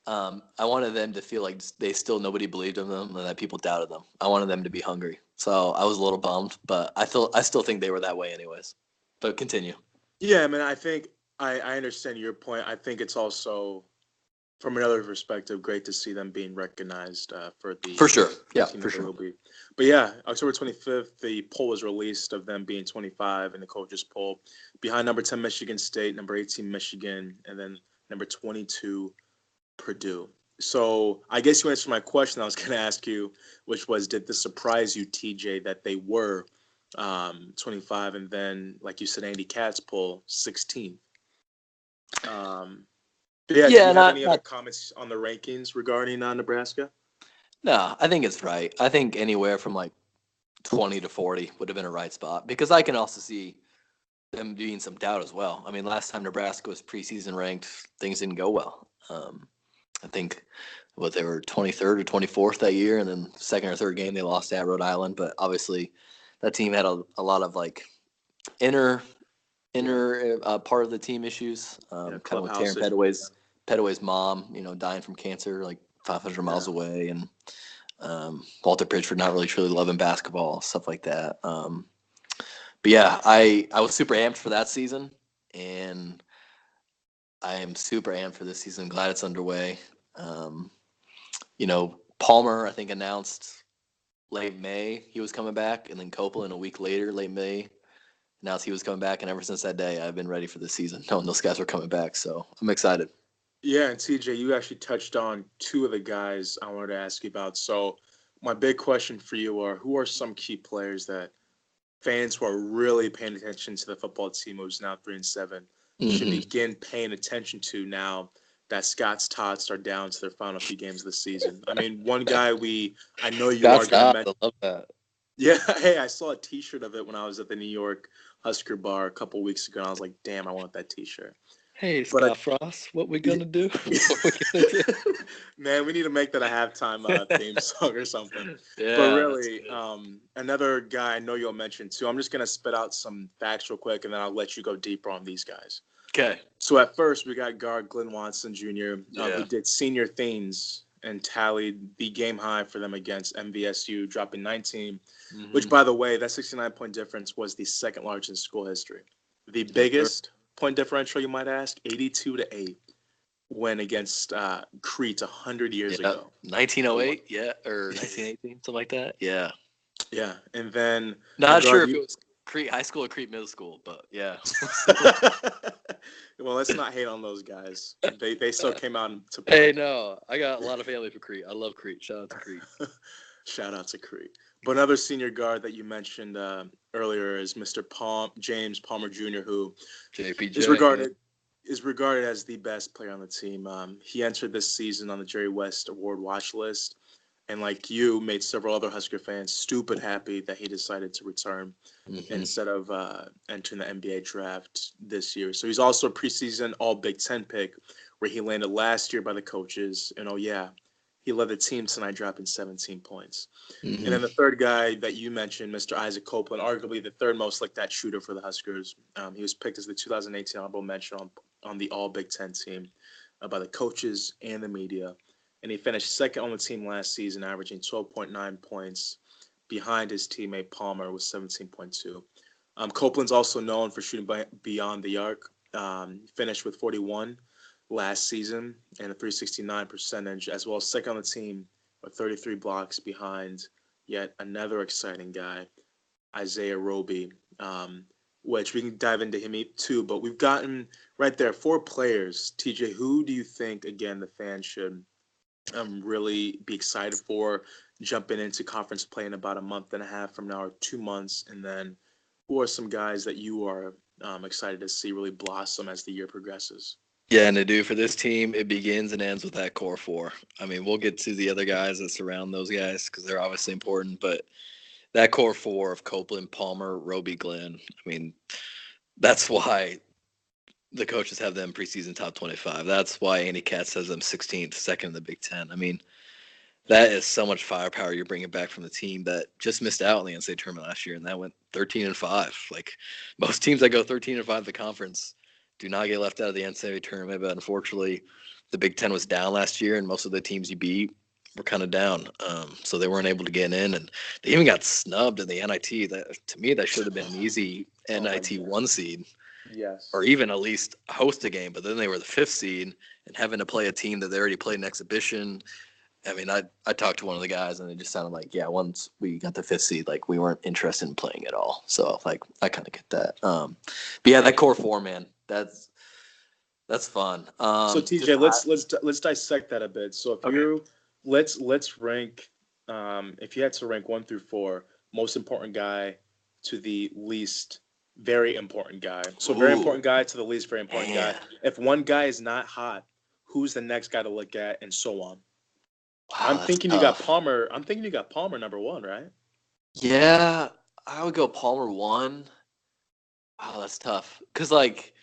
I wanted them to feel like they still nobody believed in them and that people doubted them. I wanted them to be hungry. So I was a little bummed, but I still think they were that way anyways. But continue. Yeah, I mean, I think I understand your point. I think it's also, from another perspective, great to see them being recognized for For the sure. Yeah, team for that they sure. will be. But yeah, October 25th, the poll was released of them being 25 in the coaches poll, behind number 10 Michigan State, number 18 Michigan, and then number 22 Purdue. So I guess you answered my question I was going to ask you, which was, did this surprise you, TJ, that they were 25 and then, like you said, Andy Katz poll 16? But yeah, do Yeah, you have any other not comments on the rankings regarding Nebraska? no. I think it's right. I think anywhere from like 20 to 40 would have been a right spot because I can also see them being some doubt as well. I mean, last time Nebraska was preseason ranked, things didn't go well. I think they were 23rd or 24th that year, and then second or third game they lost at Rhode Island. But obviously, that team had a lot of like inner part of the team issues. Yeah, Kind of with clubhouse Taryn issues. Petaway's mom, dying from cancer like 500 Yeah. miles away, and Walter Pritchard not really truly loving basketball, stuff like that. But yeah, I was super amped for that season, and I am super amped for this season. Glad it's underway. Um, Palmer I think announced late May he was coming back, and then Copeland a week later, late May, announced he was coming back, and ever since that day, I've been ready for this season, knowing those guys were coming back. So I'm excited. Yeah, and TJ, you actually touched on two of the guys I wanted to ask you about. So my big question for you are, who are some key players that fans who are really paying attention to the football team, who's now 3-7, should Mm-hmm. begin paying attention to now that Scott's Tots are down to their final few games of the season? I mean, one guy I know you are Scott's going to top. mention. I love that. Yeah, hey, I saw a T-shirt of it when I was at the New York Husker bar a couple weeks ago, and I was like, damn, I want that T-shirt. Hey, But Scott Frost, what we gonna do? What we gonna do? man, we need to make that a halftime theme song or something. But Yeah, that's really, good. another guy I know you'll mention too. I'm just gonna spit out some facts real quick, and then I'll let you go deeper on these guys. Okay. So at first, we got guard Glenn Watson Jr., who Yeah. did senior things and tallied the game high for them against MVSU, dropping 19. Which, Mm-hmm. by the way, that 69-point difference was the second largest in school history. The Yes, sir. biggest point differential, you might ask, 82-8, win against Crete 100 years Yeah. ago. 1908. Yeah, or 1918, something like that. Yeah. Yeah, and then a Not sure guard if it you. was Crete High School or Crete Middle School, but yeah. Well, let's not hate on those guys. They still came out to Hey, play. no, I got a lot of family for Crete. I love Crete. Shout out to Crete. Shout out to Crete. But another senior guard that you mentioned earlier is Mr. James Palmer Jr., who JPJ. is Yeah. regarded as the best player on the team. He entered this season on the Jerry West Award watch list, and like you, made several other Husker fans stupid happy that he decided to return Mm-hmm. instead of entering the NBA draft this year. So he's also a preseason All Big Ten pick, where he landed last year by the coaches. And oh yeah, he led the team tonight, dropping 17 points. And Mm-hmm. then the third guy that you mentioned, Mr. Isaac Copeland, arguably the third most like that shooter for the Huskers. He was picked as the 2018 honorable mention on the All Big Ten team by the coaches and the media. And he finished second on the team last season, averaging 12.9 points behind his teammate Palmer with 17.2. Copeland's also known for shooting beyond the arc. Finished with 41 last season and a 369 percentage, as well as second on the team with 33 blocks behind yet another exciting guy, Isaiah Roby, which we can dive into him too. But we've gotten right there 4 players. TJ, who do you think, again, the fans should really be excited for jumping into conference play in about a month and a half from now or 2 months? And then who are some guys that you are excited to see really blossom as the year progresses? Yeah, Nedu, for this team, it begins and ends with that core four. I mean, we'll get to the other guys that surround those guys because they're obviously important, but that core four of Copeland, Palmer, Roby, Glenn, I mean, that's why the coaches have them preseason top 25. That's why Andy Katz has them 16th, second in the Big Ten. I mean, that is so much firepower you're bringing back from the team that just missed out in the NCAA tournament last year, and that went 13-5. Like most teams that go 13-5 the conference do not get left out of the NCAA tournament. But unfortunately, the Big Ten was down last year, and most of the teams you beat were kind of down, so they weren't able to get in, and they even got snubbed in the NIT. That to me, that should have been an easy Oh my NIT God. 1 seed, or Yes. even at least host a game. But then they were the 5th seed and having to play a team that they already played an exhibition. I mean, I talked to one of the guys, and it just sounded like, yeah, once we got the 5th seed, like we weren't interested in playing at all. So, like, I kind of get that. But yeah, that core four, man, that's fun. So Just TJ, let's dissect that a bit. So if okay. you let's rank, if you had to rank 1 through 4, most important guy to the least very important guy. So very Ooh, important guy to the least very important guy. man. If one guy is not hot, who's the next guy to look at, and so on. Wow, that's tough. I'm thinking you got Palmer number one, right? Yeah, I would go Palmer one. Wow, that's tough. Cause like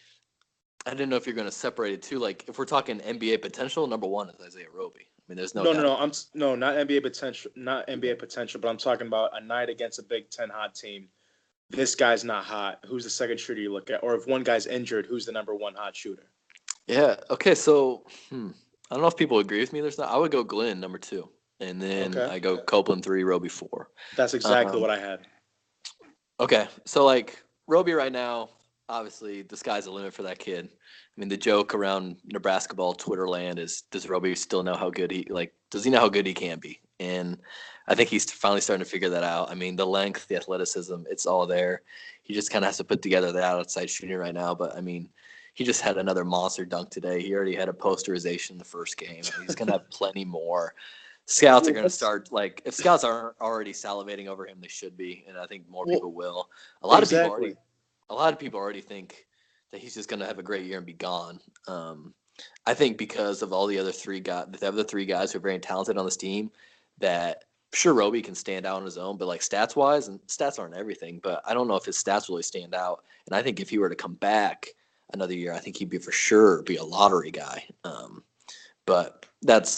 I didn't know if you're going to separate it too. Like if we're talking NBA potential, number one is Isaiah Roby. I mean, there's no No, no, doubt. no. No, not NBA potential, not NBA potential. But I'm talking about a night against a Big Ten hot team. This guy's not hot. Who's the second shooter you look at? Or if one guy's injured, who's the number one hot shooter? Yeah. Okay. So I don't know if people agree with me. There's not. I would go Glenn number two, and then Okay, I go Copeland three, Roby four. that's exactly Um, what I had. okay. So like Roby right now, obviously the sky's the limit for that kid. I mean, the joke around Nebraska ball Twitter land is, does Roby still know how good he like? Does he know how good he can be? And I think he's finally starting to figure that out. I mean, the length, the athleticism, it's all there. He just kind of has to put together the outside shooting right now. But I mean, he just had another monster dunk today. He already had a posterization in the first game. He's going to have plenty more. Scouts are Well, going to that's start, like, if scouts aren't already salivating over him, they should be, and I think more well, people will. exactly. A lot of people already think that he's just going to have a great year and be gone. I think because of all the other three guys who are very talented on this team, that sure Roby can stand out on his own, but like stats wise, and stats aren't everything, but I don't know if his stats really stand out. And I think if he were to come back another year, I think he'd be for sure be a lottery guy. But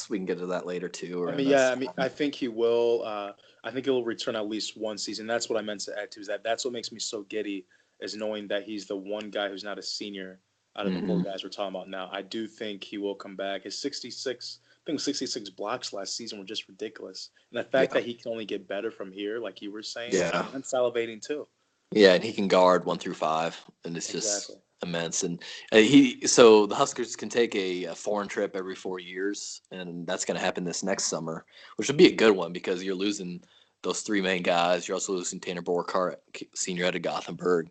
we can get to that later too, or I in mean, yeah, this. I mean, I think he will. I think he'll return at least one season. That's what I meant to add to. Is that's what makes me so giddy, is knowing that he's the one guy who's not a senior out of the four Mm-hmm. guys we're talking about now. I do think he will come back. His 66, I think 66 blocks last season were just ridiculous, and the fact Yeah. that he can only get better from here, like you were saying, Yeah. I'm salivating too. Yeah, and he can guard 1 through 5, and it's just Exactly. immense. And so the Huskers can take a foreign trip every 4 years, and that's going to happen this next summer, which would be a good one because you're losing those three main guys. You're also losing Tanner Borkart, senior out of Gothenburg.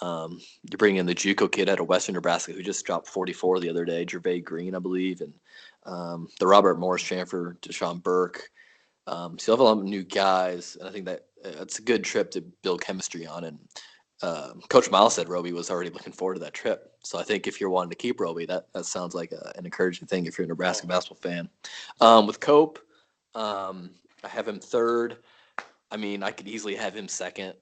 You're bringing in the JUCO kid out of Western Nebraska who just dropped 44 the other day, Gervais Green, I believe, and the Robert Morris transfer, Deshaun Burke. So you have a lot of new guys, and I think that it's a good trip to build chemistry on. And Coach Miles said Roby was already looking forward to that trip. So I think if you're wanting to keep Roby, that sounds like an encouraging thing if you're a Nebraska Oh, basketball fan. yeah. With Cope, I have him third. I mean, I could easily have him second.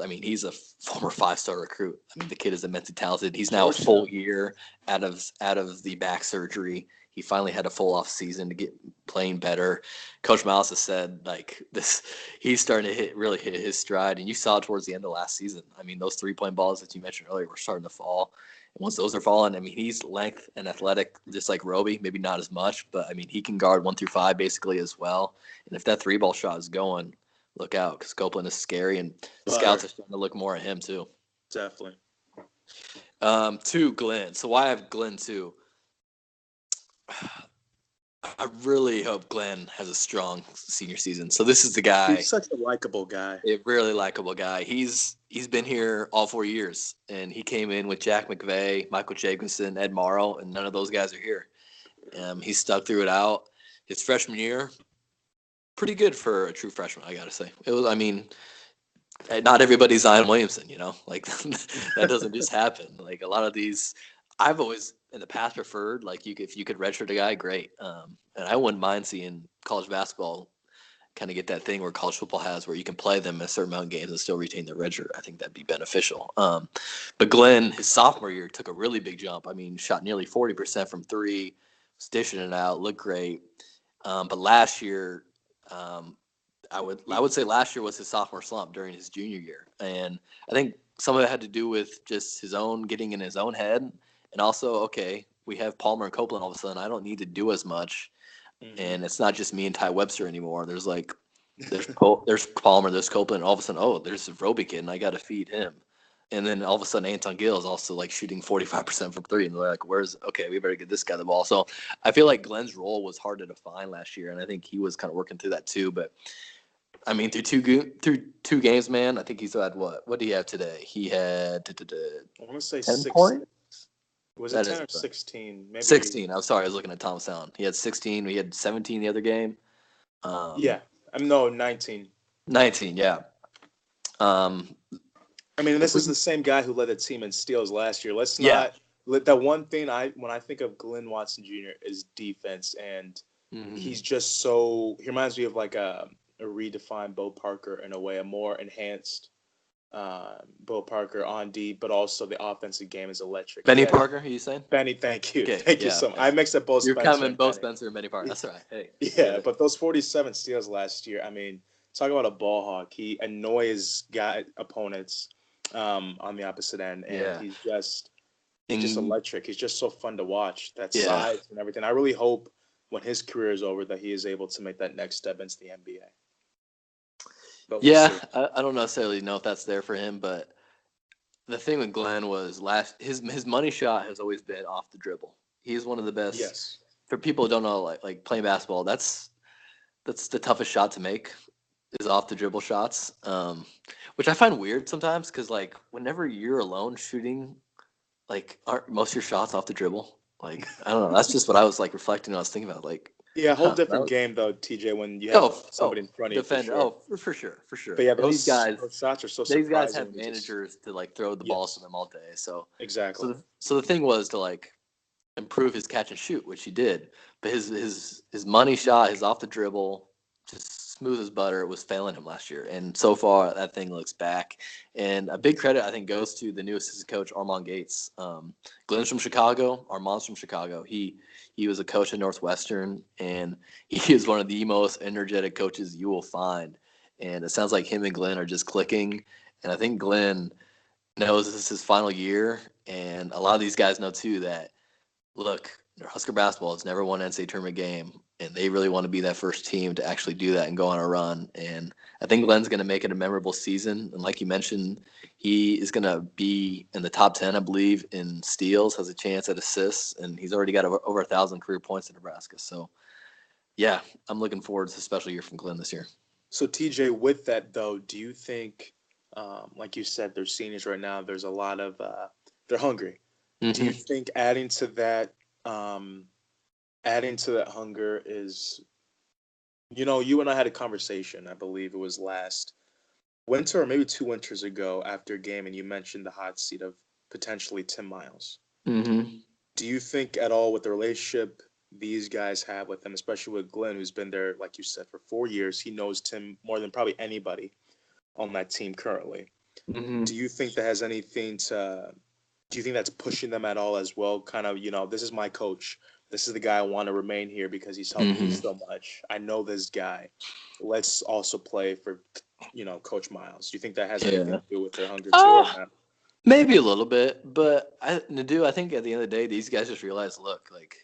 I mean, he's a former 5-star recruit. I mean, the kid is immensely talented. He's now a full Georgetown. year out of the back surgery. He finally had a full off season to get playing better. Coach Miles has said like this, he's starting to really hit his stride, and you saw it towards the end of last season. I mean, those 3-point balls that you mentioned earlier were starting to fall. And once those are falling, I mean, he's length and athletic, just like Roby. Maybe not as much, but I mean, he can guard 1 through 5 basically as well. And if that 3-ball shot is going, look out because Copeland is scary, and scouts Butter. are starting to look more at him too. Definitely. Two, Glenn. So why I have Glenn too? I really hope Glenn has a strong senior season. So this is the He's guy, such a likable guy. a really likable guy. He's been here all 4 years, and he came in with Jack McVay, Michael Jacobson, Ed Morrow, and none of those guys are here. He stuck through it out. His freshman year, pretty good for a true freshman, I gotta say. It was, I mean, not everybody's Zion Williamson, like that doesn't just happen. Like a lot of these, I've always in the past preferred like if you could redshirt a guy, great. And I wouldn't mind seeing college basketball kind of get that thing where college football has where you can play them a certain amount of games and still retain their redshirt. I think that'd be beneficial. But Glenn, his sophomore year, took a really big jump. I mean, shot nearly 40% from three, was dishing it out, looked great. But last year, um, I would say last year was his sophomore slump during his junior year, and I think some of it had to do with just his own getting in his own head, and also okay, we have Palmer and Copeland all of a sudden. I don't need to do as much, Hmm. and it's not just me and Ty Webster anymore. There's Palmer, there's Copeland, and all of a sudden, oh, there's a Roby kid, and I got to feed him. And then all of a sudden, Anton Gill is also like shooting 45% from three, and they're like, okay, we better get this guy the ball. So I feel like Glenn's role was hard to define last year, and I think he was kind of working through that too. But I mean, through two games, man. I think he's had what? What did he have today? He had I want to say 10 points. Was it That 10 is or 16? Maybe. 16. I'm sorry, I was looking at Thomas Allen. He had 16. We had 17 the other game. Um, Yeah. I'm no 19. 19, yeah. Um, I mean, If this we is can, the same guy who led the team in steals last year. Let's yeah. not let that one thing when I think of Glenn Watson Jr. is defense, and Hmm. he's just so he reminds me of like a redefined Bo Parker in a way, a more enhanced Bo Parker on D, but also the offensive game is electric. Benny Parker, are you saying? Benny, thank you, Okay, thank you yeah, so much. okay. I mixed up both You're Spencer coming and both Benny. Spencer and Benny Parker. That's right. Hey, I get Yeah, it. but those 47 steals last year, I mean, talk about a ball hawk. He annoys guy opponents on the opposite end, and Yeah. he's just And electric. He's just so fun to watch. That yeah. size and everything. I really hope when his career is over that he is able to make that next step into the NBA. But we'll Yeah, see. I don't necessarily know if that's there for him, but the thing with Glenn was his money shot has always been off the dribble. He's one of the best. Yes. For people who don't know, like playing basketball, that's the toughest shot to make is off the dribble shots, which I find weird sometimes because like whenever you're alone shooting, like aren't most of your shots off the dribble? Like I don't know. That's just what I was like reflecting. I was thinking about like, Yeah, a whole huh? different game though, TJ, when you have Oh, somebody in front of you for defender. sure. Oh, for sure, for But sure. yeah, And these guys, those shots are so these guys surprising have when you just managers to like throw the balls to yes, them all day. So, exactly. so the thing was to like improve his catch and shoot, which he did. But his money shot, his off the dribble, just smooth as butter, was failing him last year. And so far, that thing looks back. And a big credit I think goes to the new assistant coach Armand Gates. Glenn's from Chicago. Armand's from Chicago. He was a coach at Northwestern, and he is one of the most energetic coaches you will find. And it sounds like him and Glenn are just clicking. And I think Glenn knows this is his final year, and a lot of these guys know too that look, Husker basketball has never won an NCAA tournament game, and they really want to be that first team to actually do that and go on a run. And I think Glenn's going to make it a memorable season. And like you mentioned, he is going to be in the top 10, I believe, in steals, has a chance at assists, and he's already got over 1,000 career points in Nebraska. So, yeah, I'm looking forward to a special year from Glenn this year. So TJ, with that though, do you think, like you said, they're seniors right now. There's a lot of they're hungry. Do you Mm-hmm. think um, adding to that hunger is, you and I had a conversation. I believe it was last winter or maybe 2 winters ago after a game, and you mentioned the hot seat of potentially Tim Miles. Mm-hmm. Do you think at all with the relationship these guys have with him, especially with Glenn, who's been there, like you said, for 4 years? He knows Tim more than probably anybody on that team currently. Mm-hmm. Do you think that has anything to? Do you think that's pushing them at all as well? Kind of, this is my coach. This is the guy I want to remain here because he's helped me Mm-hmm. so much. I know this guy. Let's also play for, Coach Miles. Do you think that has anything Yeah. to do with their hunger too, or Uh, not? maybe a little bit, but Nadu, I think at the end of the day, these guys just realize, look, like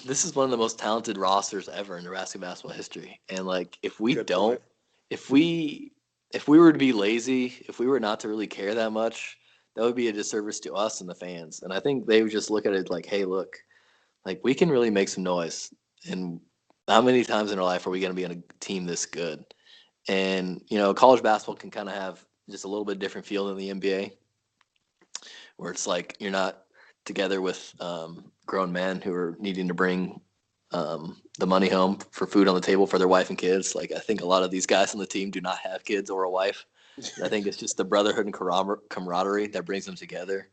this is one of the most talented rosters ever in Nebraska basketball history. And like Good point. if we if we were to be lazy, if we were not to really care that much, that would be a disservice to us and the fans. And I think they would just look at it like, hey, look, like we can really make some noise. And how many times in our life are we going to be on a team this good? And college basketball can kind of have just a little bit different feel than the NBA, where it's like you're not together with grown men who are needing to bring the money home for food on the table for their wife and kids. Like I think a lot of these guys on the team do not have kids or a wife. And I think it's just the brotherhood and camaraderie that brings them together.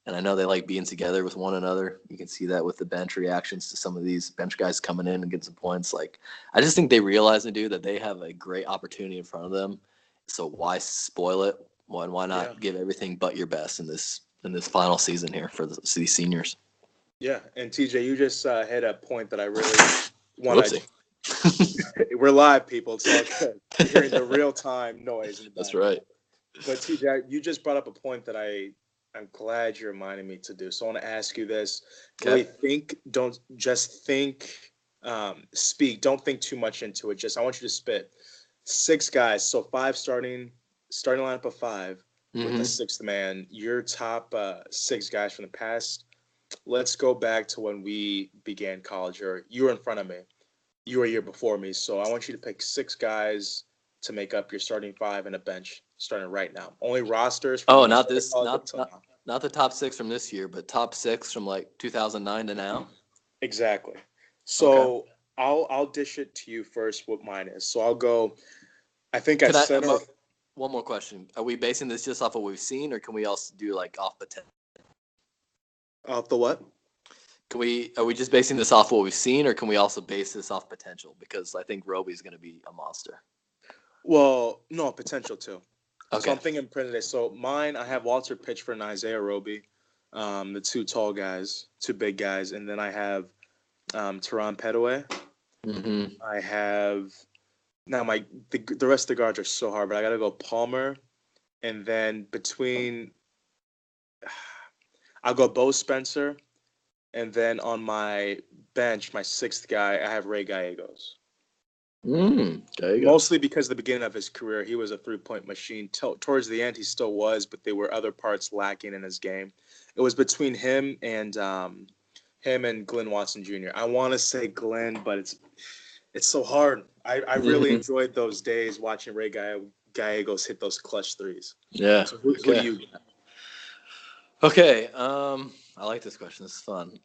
And I know they like being together with one another. You can see that with the bench reactions to some of these bench guys coming in and getting some points. Like I just think they realize and do that they have a great opportunity in front of them. So why spoil it? Why Yeah. not give everything but your best in this final season here for these seniors? Yeah. And TJ, you just hit a point that I really want to. Whoopsie. We're live, people. It's all good. You're hearing the real time noise in the That's right. background. But TJ, you just brought up a point that I'm glad you reminded me to do. So I want to ask you this: really Okay. think, don't just think, speak. Don't think too much into it. Just I want you to spit. Six guys, so five starting lineup of five with the Mm-hmm. sixth man. Your top six guys from the past. Let's go back to when we began college, or you were in front of me. You were a year before me, so I want you to pick six guys to make up your starting five and a bench starting right now. Only rosters from Oh, when you not started this, college up till now. not the top six from this year, but top six from like 2009 to now. Exactly. Okay. So I'll dish it to you first what mine is. So I'll go. I think I Can I? said our one more question. Are we basing this just off of what we've seen, or can we also do like off potential? Off the what? Are we just basing this off what we've seen, or can we also base this off potential? Because I think Roby's going to be a monster. Well, no, potential too. Okay. So I'm thinking today. So mine, I have Walter Pitchford and Isaiah Roby, the two tall guys, two big guys, and then I have Teron Petaway. Mm-hmm. I have now the rest of the guards are so hard, but I gotta go Palmer, and then between I'll go Bo Spencer, and then on my bench, my sixth guy, I have Ray Gallegos. There you go. Mostly because at the beginning of his career, he was a three-point machine. Towards the end, he still was, but there were other parts lacking in his game. It was between him and Glenn Watson Jr. I want to say Glenn, but it's so hard. I really enjoyed those days watching Ray Gallegos hit those clutch threes. Yeah. So who do you got? Okay. I like this question. This is fun.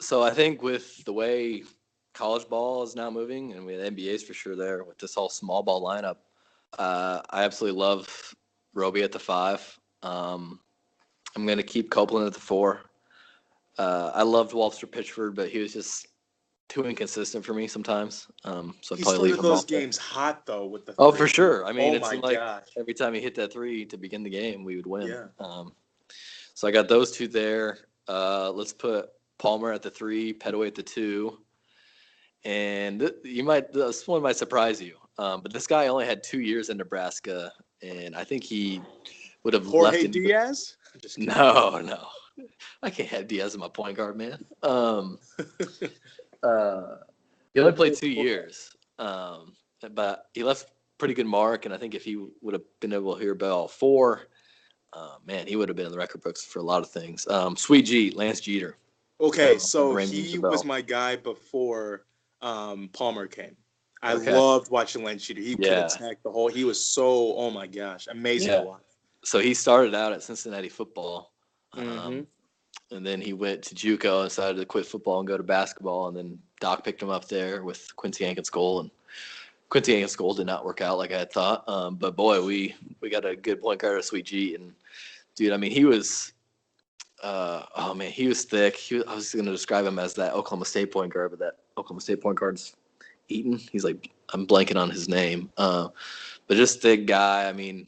So I think with the way college ball is now moving, and with NBA's for sure there with this whole small ball lineup, I absolutely love Roby at the 5. I'm going to keep Copeland at the 4. I loved Walter Pitchford, but he was just too inconsistent for me sometimes. So He probably leave started him those off there. games hot though with the. Oh, for sure. I mean, oh it my seemed like gosh. every time he hit that 3 to begin the game, we would win. Yeah. So I got those two there. Let's put Palmer at the 3, Petaway at the 2. And this one might surprise you, but this guy only had 2 years in Nebraska, and I think he would have left. Jorge Diaz? No, I can't have Diaz as my point guard, man. He only played 2 years, but he left pretty good mark, and I think if he would have been able to hear about all 4, man, he would have been in the record books for a lot of things. Sweet G, Lance Jeter. Okay, so he was my guy before Palmer came. I loved watching Lance Jeter. He could attack the whole. He was so, oh my gosh, amazing to watch. So he started out at Cincinnati football, and then he went to JUCO and decided to quit football and go to basketball. And then Doc picked him up there with Quincy Ankins-Cole, and Quincy Ankins-Cole did not work out like I had thought. But boy, we got a good point guard, Sweet G, and dude, I mean, he was. He was thick. I was going to describe him as that Oklahoma State point guard, but that Oklahoma State point guard's Eaton. He's like, I'm blanking on his name. But just thick guy. I mean,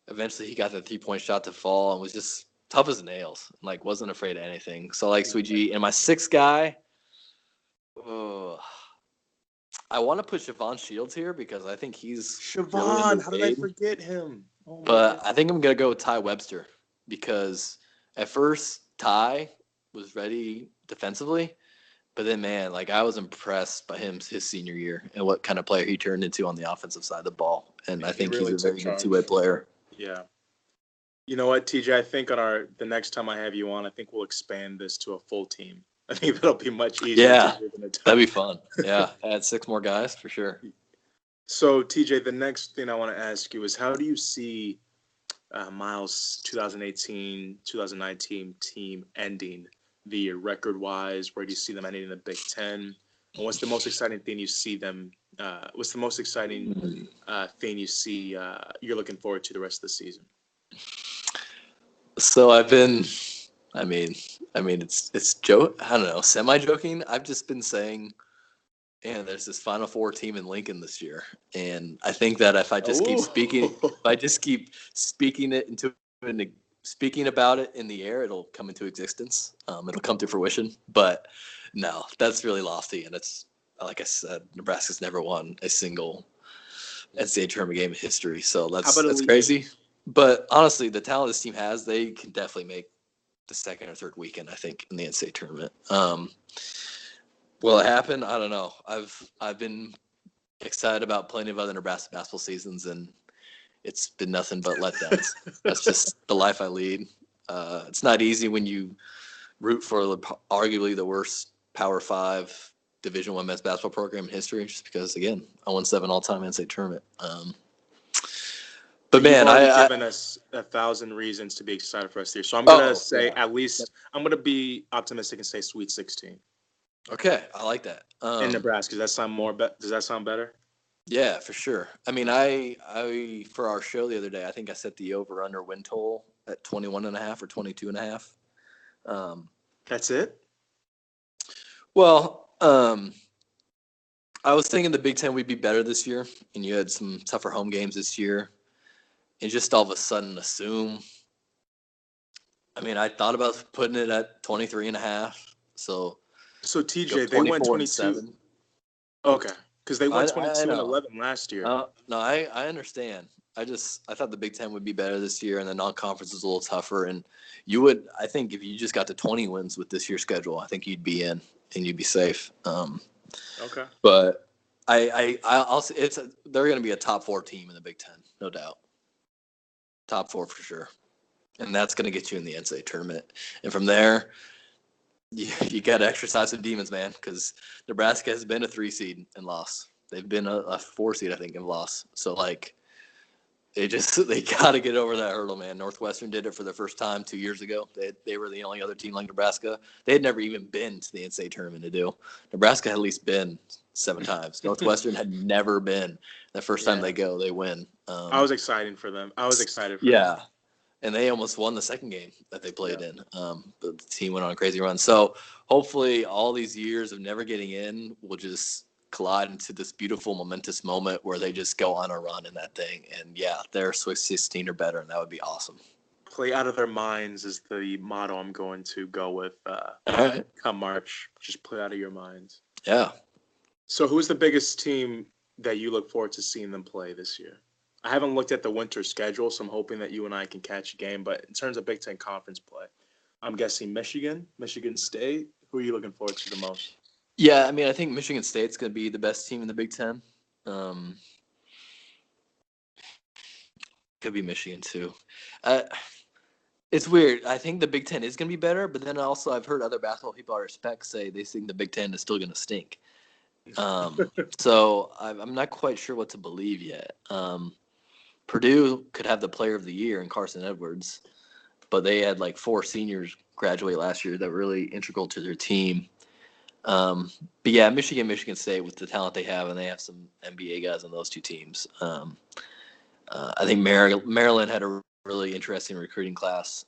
eventually he got the 3-point shot to fall and was just tough as nails. Like, wasn't afraid of anything. So, like, Sweet G. And my 6th guy, I want to put Siobhan Shields here because I think he's Siobhan. How did I forget him? Oh but I think I'm going to go with Ty Webster because at first Ty was ready defensively, but then, man, like I was impressed by his senior year and what kind of player he turned into on the offensive side of the ball. And I think he's a very good two-way player. Yeah. You know what, TJ? I think on the next time I have you on, I think we'll expand this to a full team. I think that'll be much easier. Yeah, that'd be fun. Yeah, add 6 more guys for sure. So, TJ, the next thing I want to ask you is how do you see Miles' 2018-2019 team ending the year record-wise? Where do you see them ending in the Big Ten? And what's the most exciting thing you see them? What's the most exciting thing you see you're looking forward to the rest of the season? So I've been, I mean, it's joke. I don't know, semi-joking. I've just been saying, and there's this Final Four team in Lincoln this year, and I think that if I just keep speaking about it in the air, it'll come into existence. It'll come to fruition. But no, that's really lofty, and it's like I said, Nebraska's never won a single NCAA tournament game in history, so that's crazy. But honestly, the talent this team has, they can definitely make the second or third weekend, I think, in the NCAA tournament. Will it happen? I don't know. I've been excited about plenty of other Nebraska basketball seasons, and it's been nothing but letdowns. That's just the life I lead. It's not easy when you root for arguably the worst Power 5 Division I men's basketball program in history, just because, again, I won 7 all-time NCAA tournament. But man, I've given us 1,000 reasons to be excited for us here. So I'm gonna say at least I'm gonna be optimistic and say Sweet 16. Okay, I like that. In Nebraska, does that sound better? Yeah, for sure. I mean, I for our show the other day, I think I set the over under win total at 21.5 or 22.5. That's it? Well, I was thinking the Big Ten would be better this year, and you had some tougher home games this year, and just all of a sudden assume. I mean, I thought about putting it at 23.5, so So go TJ, they went 24 and 22. 7. Okay, because they went I 22 and know. 11 last year. No, I understand. I thought the Big Ten would be better this year, and the non-conference was a little tougher. And you would, I think, if you just got to 20 wins with this year's schedule, I think you'd be in and you'd be safe. Okay. But I'll say they're going to be a top 4 team in the Big Ten, no doubt. Top 4 for sure, and that's going to get you in the NCAA tournament. And from there, you got to exercise some demons, man, because Nebraska has been a 3 seed and lost. They've been a 4 seed, I think, and lost. So like they got to get over that hurdle, man. Northwestern did it for the first time 2 years ago. They were the only other team like Nebraska. They had never even been to the NCAA tournament to do. Nebraska had at least been 7 times. Northwestern had never been. The first time Yeah. they go, they win. I was excited for them. Yeah, and they almost won the second game that they played Yeah. in. But the team went on a crazy run. So hopefully, all these years of never getting in will just collide into this beautiful, momentous moment where they just go on a run in that thing. And yeah, they're Swiss 16 or better, and that would be awesome. Play out of their minds is the motto I'm going to go with All right. come March. Just play out of your minds. Yeah. So who's the biggest team that you look forward to seeing them play this year? I haven't looked at the winter schedule, so I'm hoping that you and I can catch a game. But in terms of Big Ten conference play, I'm guessing Michigan, Michigan State. Who are you looking forward to the most? Yeah, I mean, I think Michigan State's going to be the best team in the Big Ten. Um, could be Michigan too. Uh, It's weird. I think the Big Ten is going to be better, but then also I've heard other basketball people I respect say they think the Big Ten is still going to stink. So I'm not quite sure what to believe yet. Purdue could have the Player of the Year in Carson Edwards, but they had like 4 seniors graduate last year that were really integral to their team. But yeah, Michigan State with the talent they have, and they have some NBA guys on those 2 teams. I think Maryland had a really interesting recruiting class.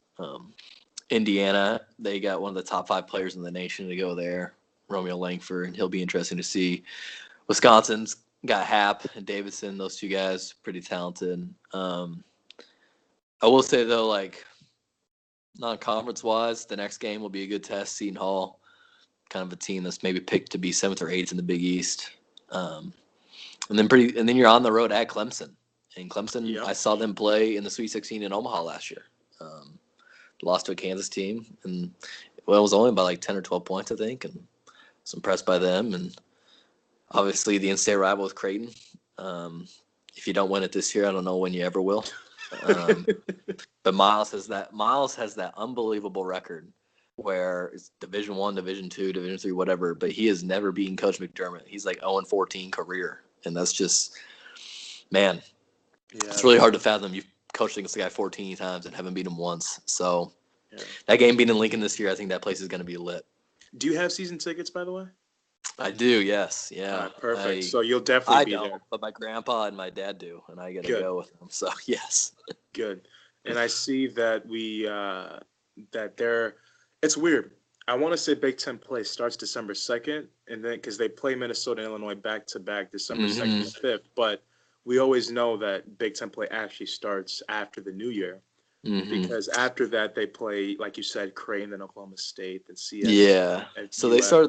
Indiana, they got one of the top 5 players in the nation to go there, Romeo Langford, and he'll be interesting to see. Wisconsin's got Happ and Davidson; those 2 guys, pretty talented. I will say though, like non-conference wise, the next game will be a good test. Seton Hall, kind of a team that's maybe picked to be 7th or 8th in the Big East, and then you're on the road at Clemson. And Clemson, Yep. I saw them play in the Sweet 16 in Omaha last year. Lost to a Kansas team, and well, it was only by like 10 or 12 points, I think, and I was impressed by them. And obviously, the in-state rival with Creighton. If you don't win it this year, I don't know when you ever will. But Miles has that unbelievable record where it's Division I, Division II, Division III, whatever. But he has never beaten Coach McDermott. He's like 0-14 career, and that's just man. Yeah. It's really hard to fathom. You've coached against the guy 14 times and haven't beat him once. So Yeah. that game being in Lincoln this year, I think that place is going to be lit. Do you have season tickets, by the way? I do, yes, All yeah. right, perfect. So you'll definitely I be don't, there. but my grandpa and my dad do, and I get to Good. go with them. So yes. Good. And I see that that they're it's weird. I want to say Big Ten play starts December 2nd, and then because they play Minnesota and Illinois back to back December 2nd and 5th, but we always know that Big Ten play actually starts after the new year because after that they play, like you said, Creighton, then Oklahoma State, then CS. Yeah. and So UF. they started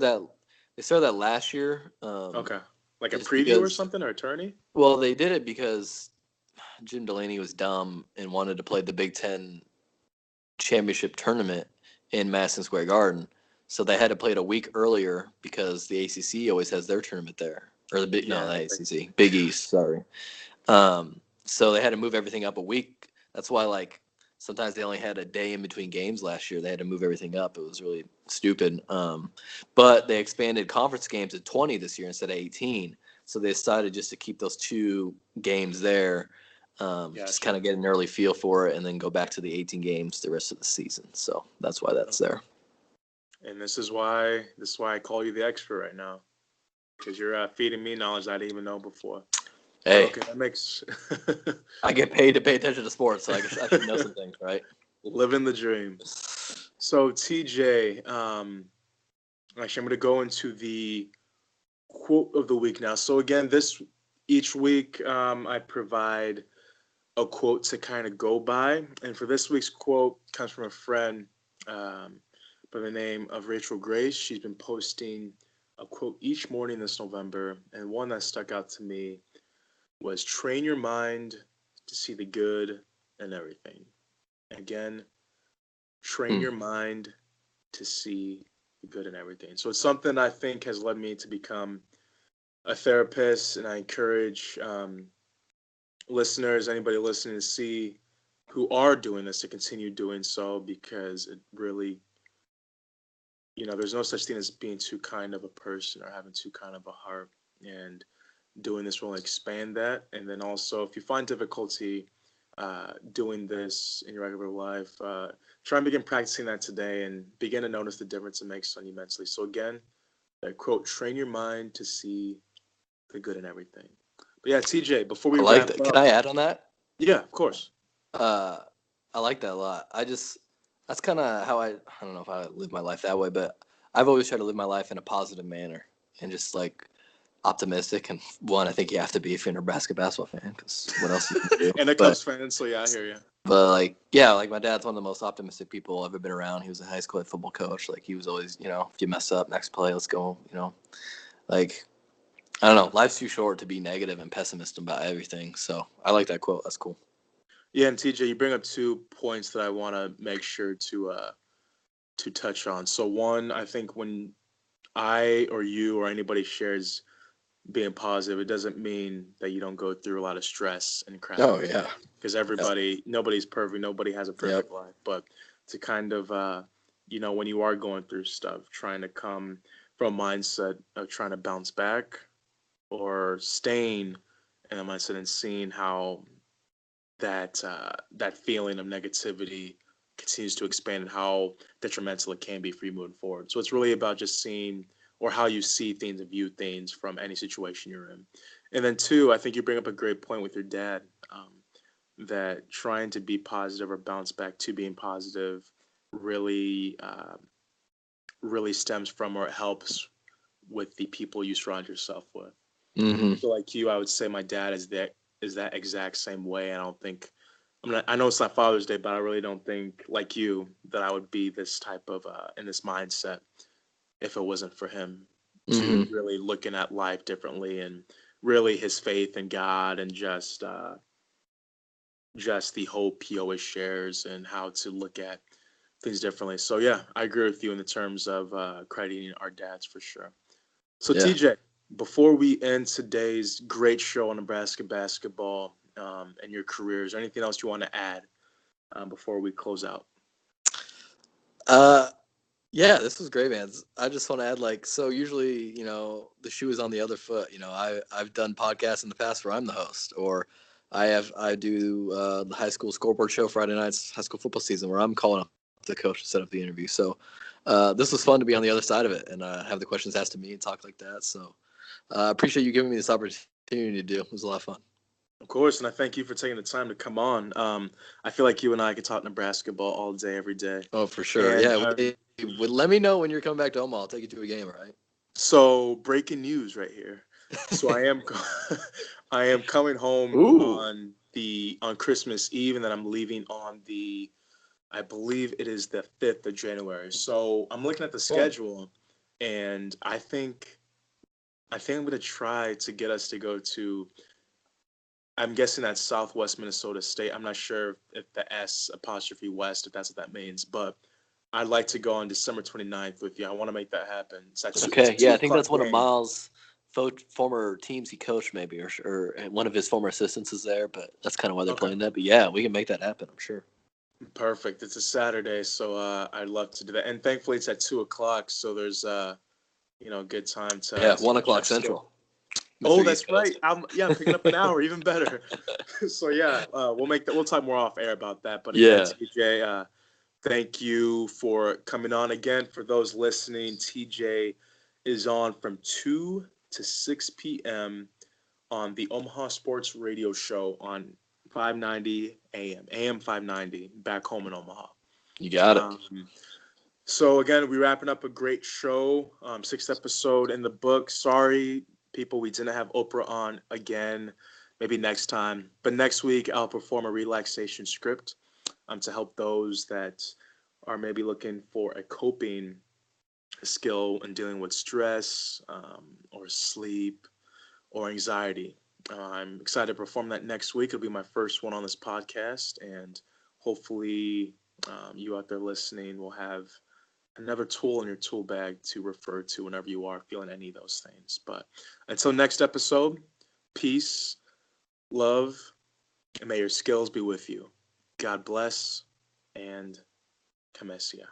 that last year. Okay. Like a Just preview or because, something or a tourney? well, they did it because Jim Delaney was dumb and wanted to play the Big Ten championship tournament in Madison Square Garden. So they had to play it a week earlier because the ACC always has their tournament there, or the big no, Yeah. the ACC, Big East. Sorry. So they had to move everything up a week. That's why like sometimes they only had a day in between games last year. They had to move everything up. It was really stupid. But they expanded conference games to 20 this year instead of 18. So they decided just to keep those 2 games there. Just kind of get an early feel for it and then go back to the 18 games the rest of the season. So that's why that's there. And this is why I call you the expert right now, because you're feeding me knowledge I didn't even know before. Hey, Okay, that makes I get paid to pay attention to sports, so I should know some things, right? living the dream. So TJ, actually, I'm going to go into the quote of the week now. So again, this each week I provide a quote to kind of go by, and for this week's quote comes from a friend um, by the name of Rachel Grace. She's been posting a quote each morning this November, and one that stuck out to me was "Train your mind to see the good in everything." Again, train Hmm. your mind to see the good in everything. So it's something I think has led me to become a therapist, and I encourage listeners, anybody listening, to see who are doing this to continue doing so because it really, there's no such thing as being too kind of a person or having too kind of a heart. And doing this will expand that. And then also, if you find difficulty doing this in your regular life, try and begin practicing that today and begin to notice the difference it makes on you mentally. So, again, that quote, train your mind to see the good in everything. But yeah, TJ, before we I like wrap that. Can up, I add on that? yeah, of course. Uh, I like that a lot. That's kind of how I don't know if I live my life that way, but I've always tried to live my life in a positive manner and just like optimistic. And one, I think you have to be if you're a Nebraska basketball fan, because what else you can do? And a But Cubs fan, so yeah, I hear you. like yeah, like my dad's one of the most optimistic people I've ever been around. He was a high school football coach. Like he was always, if you mess up, next play, let's go. Like I don't know, life's too short to be negative and pessimistic about everything. So I like that quote. That's cool. Yeah, and TJ, you bring up 2 points that I want to make sure to touch on. So one, I think when I or you or anybody shares being positive, it doesn't mean that you don't go through a lot of stress and crap Oh every yeah. day. Because Yep. nobody's perfect, nobody has a Yep. perfect life. But to kind of, when you are going through stuff, trying to come from a mindset of trying to bounce back or staying in a mindset and seeing how that feeling of negativity continues to expand and how detrimental it can be for you moving forward. So it's really about just seeing or how you see things and view things from any situation you're in. And then two, I think you bring up a great point with your dad, that trying to be positive or bounce back to being positive really really stems from or it helps with the people you surround yourself with. Mm-hmm. So like you, I would say my dad is that exact same way. I don't think I know it's not Father's Day, but I really don't think like you that I would be this type of in this mindset if it wasn't for him to Mm-hmm. really looking at life differently and really his faith in God and just the hope he always shares and how to look at things differently. So yeah, I agree with you in the terms of crediting our dads for sure. So Yeah. TJ, before we end today's great show on Nebraska basketball and your careers, anything else you want to add before we close out? Uh, yeah, this was great, man. I just want to add, like, so usually, the shoe is on the other foot. I've done podcasts in the past where I'm the host, or I do the high school scoreboard show Friday nights, high school football season, where I'm calling up the coach to set up the interview. So this was fun to be on the other side of it and have the questions asked to me and talk like that. So I appreciate you giving me this opportunity to do. It was a lot of fun. Of course, and I thank you for taking the time to come on. I feel like you and I could talk Nebraska ball all day, every day. Oh, for sure. And Yeah. Let me know when you're coming back to Omaha. I'll take you to a game, all right? so, breaking news right here. So I am coming home Ooh. on Christmas Eve, and then I'm leaving on I believe it is the 5th of January. So I'm looking at the Fun. schedule, and I think I'm gonna try to get us to go to. I'm guessing that's Southwest Minnesota State. I'm not sure if the S apostrophe West, if that's what that means, but I'd like to go on December 29th with you. I want to make that happen. It's a Okay. two Yeah, I think o'clock that's one of game. Miles' former teams he coached, maybe, or one of his former assistants is there. But that's kind of why they're Okay, playing that. But yeah, we can make that happen. I'm sure. perfect. It's a Saturday, so I'd love to do that. And thankfully, it's at 2 o'clock, so there's good time Yeah, to 1 o'clock catch still. Central, Mr. Oh, East that's right. Coast. I'm picking up an hour, even better. So yeah, we'll make that. We'll talk more off air about that. But again, Yeah. TJ, thank you for coming on again. For those listening, TJ is on from 2 to 6 p.m. on the Omaha Sports Radio Show on 590 AM 590, back home in Omaha. You got it. So again, we're wrapping up a great show. Sixth episode in the book. Sorry, people, we didn't have Oprah on again. Maybe next time. But next week, I'll perform a relaxation script to help those that are maybe looking for a coping skill in dealing with stress or sleep or anxiety. I'm excited to perform that next week. It'll be my first one on this podcast, and hopefully, you out there listening will have another tool in your tool bag to refer to whenever you are feeling any of those things. But until next episode, peace, love, and may your skills be with you. God bless, and Kamesia.